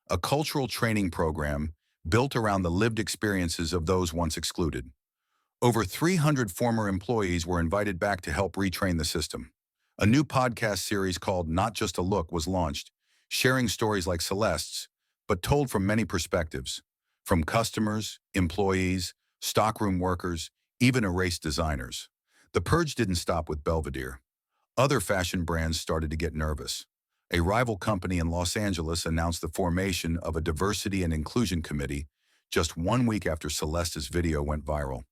a cultural training program built around the lived experiences of those once excluded. Over 300 former employees were invited back to help retrain the system. A new podcast series called Not Just a Look was launched, sharing stories like Celeste's, but told from many perspectives, from customers, employees, stockroom workers, even erased designers. The purge didn't stop with Belvedere. Other fashion brands started to get nervous. A rival company in Los Angeles announced the formation of a diversity and inclusion committee just 1 week after Celeste's video went viral.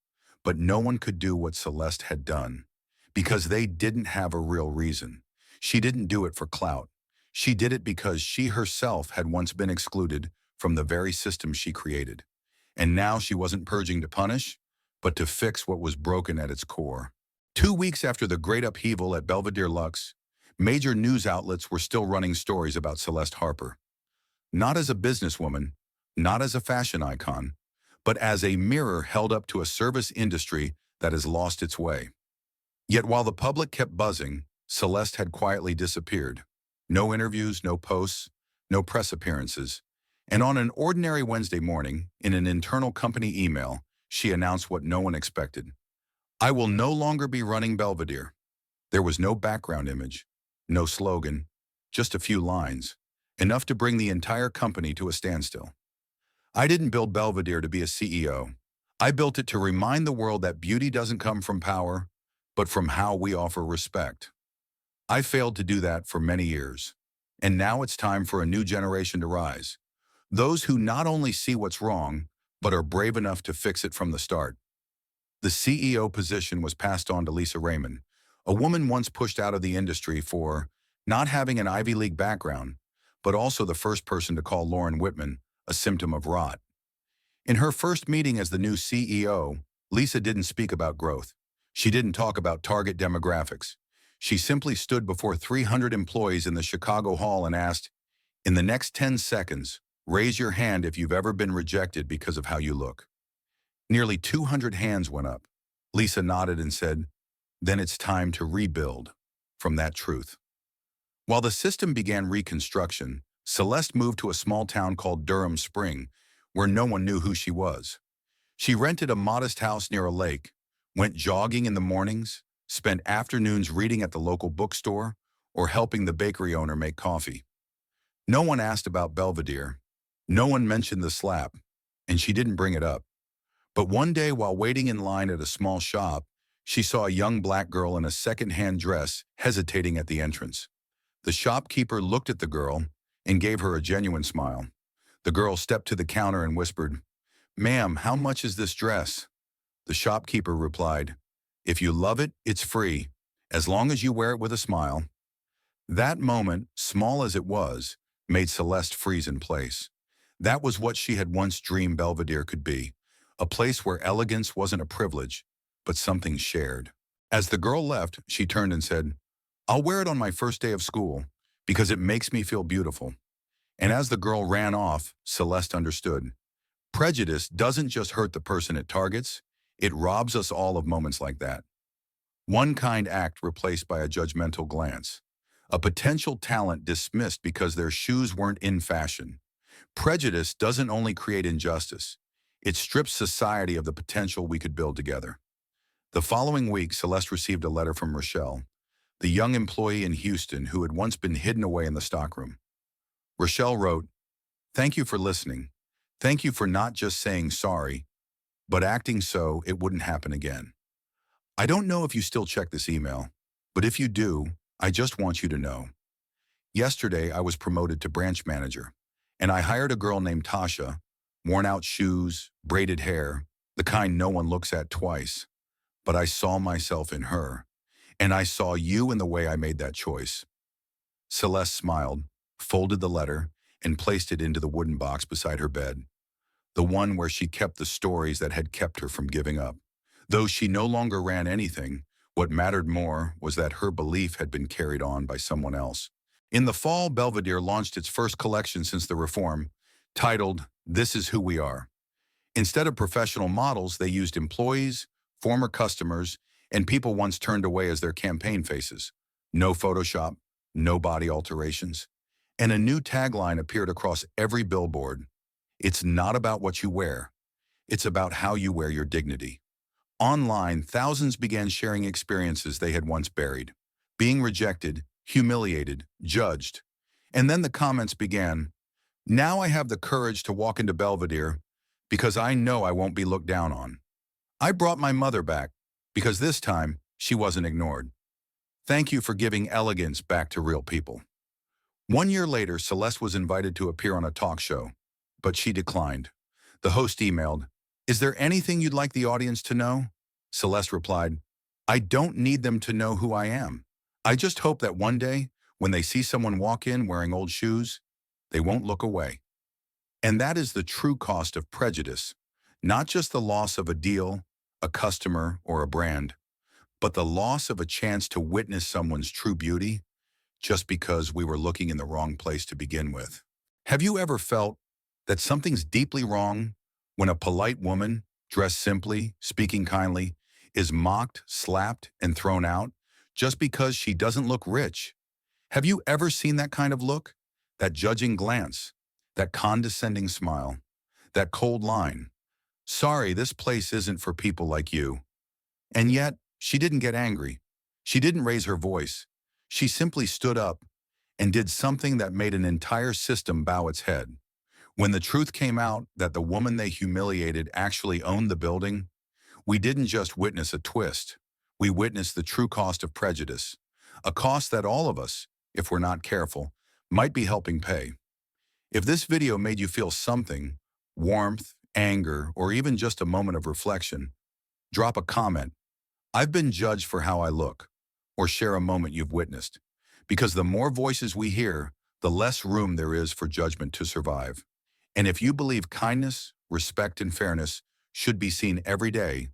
But no one could do what Celeste had done, because they didn't have a real reason. She didn't do it for clout. She did it because she herself had once been excluded from the very system she created. And now she wasn't purging to punish, but to fix what was broken at its core. 2 weeks after the great upheaval at Belvedere Lux, major news outlets were still running stories about Celeste Harper. Not as a businesswoman, not as a fashion icon, but as a mirror held up to a service industry that has lost its way. Yet while the public kept buzzing, Celeste had quietly disappeared. No interviews, no posts, no press appearances. And on an ordinary Wednesday morning, in an internal company email, she announced what no one expected: "I will no longer be running Belvedere." There was no background image, no slogan, just a few lines, enough to bring the entire company to a standstill. "I didn't build Belvedere to be a CEO. I built it to remind the world that beauty doesn't come from power, but from how we offer respect. I failed to do that for many years. And now it's time for a new generation to rise. Those who not only see what's wrong, but are brave enough to fix it from the start." The CEO position was passed on to Lisa Raymond, a woman once pushed out of the industry for not having an Ivy League background, but also the first person to call Lauren Whitman a symptom of rot. In her first meeting as the new CEO, Lisa didn't speak about growth. She didn't talk about target demographics. She simply stood before 300 employees in the Chicago Hall and asked, "In the next 10 seconds, raise your hand if you've ever been rejected because of how you look." Nearly 200 hands went up. Lisa nodded and said, "Then it's time to rebuild from that truth." While the system began reconstruction, Celeste moved to a small town called Durham Spring, where no one knew who she was. She rented a modest house near a lake, went jogging in the mornings, spent afternoons reading at the local bookstore, or helping the bakery owner make coffee. No one asked about Belvedere. No one mentioned the slap, and she didn't bring it up. But one day, while waiting in line at a small shop, she saw a young black girl in a second-hand dress hesitating at the entrance. The shopkeeper looked at the girl and gave her a genuine smile. The girl stepped to the counter and whispered, "Ma'am, how much is this dress?" The shopkeeper replied, "If you love it, it's free, as long as you wear it with a smile." That moment, small as it was, made Celeste freeze in place. That was what she had once dreamed Belvedere could be, a place where elegance wasn't a privilege, but something shared. As the girl left, she turned and said, "I'll wear it on my first day of school because it makes me feel beautiful." And as the girl ran off, Celeste understood. Prejudice doesn't just hurt the person it targets, it robs us all of moments like that. One kind act replaced by a judgmental glance. A potential talent dismissed because their shoes weren't in fashion. Prejudice doesn't only create injustice, it strips society of the potential we could build together. The following week, Celeste received a letter from Rochelle, the young employee in Houston who had once been hidden away in the stockroom. Rochelle wrote, "Thank you for listening. Thank you for not just saying sorry, but acting so it wouldn't happen again. I don't know if you still check this email, but if you do, I just want you to know. Yesterday, I was promoted to branch manager, and I hired a girl named Tasha, worn out shoes, braided hair, the kind no one looks at twice. But I saw myself in her, and I saw you in the way I made that choice." Celeste smiled, folded the letter, and placed it into the wooden box beside her bed, the one where she kept the stories that had kept her from giving up. Though she no longer ran anything, what mattered more was that her belief had been carried on by someone else. In the fall, Belvedere launched its first collection since the reform, titled "This Is Who We Are." Instead of professional models, they used employees, former customers, and people once turned away as their campaign faces. No Photoshop, no body alterations. And a new tagline appeared across every billboard. "It's not about what you wear. It's about how you wear your dignity." Online, thousands began sharing experiences they had once buried, being rejected, humiliated, judged. And then the comments began. "Now I have the courage to walk into Belvedere because I know I won't be looked down on. I brought my mother back because this time she wasn't ignored. Thank you for giving elegance back to real people." 1 year later, Celeste was invited to appear on a talk show, but she declined. The host emailed, "Is there anything you'd like the audience to know?" Celeste replied, "I don't need them to know who I am. I just hope that one day, when they see someone walk in wearing old shoes, they won't look away." And that is the true cost of prejudice, not just the loss of a deal, a customer, or a brand, but the loss of a chance to witness someone's true beauty just because we were looking in the wrong place to begin with. Have you ever felt that something's deeply wrong when a polite woman, dressed simply, speaking kindly, is mocked, slapped, and thrown out just because she doesn't look rich? Have you ever seen that kind of look? That judging glance, that condescending smile, that cold line? "Sorry, this place isn't for people like you." And yet, she didn't get angry. She didn't raise her voice. She simply stood up and did something that made an entire system bow its head. When the truth came out that the woman they humiliated actually owned the building, we didn't just witness a twist. We witnessed the true cost of prejudice, a cost that all of us, if we're not careful, might be helping pay. If this video made you feel something, warmth, anger, or even just a moment of reflection, drop a comment. "I've been judged for how I look," or share a moment you've witnessed. Because the more voices we hear, the less room there is for judgment to survive. And if you believe kindness, respect, and fairness should be seen every day,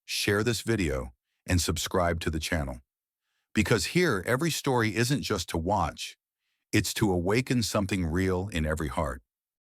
share this video and subscribe to the channel. Because here, every story isn't just to watch, it's to awaken something real in every heart.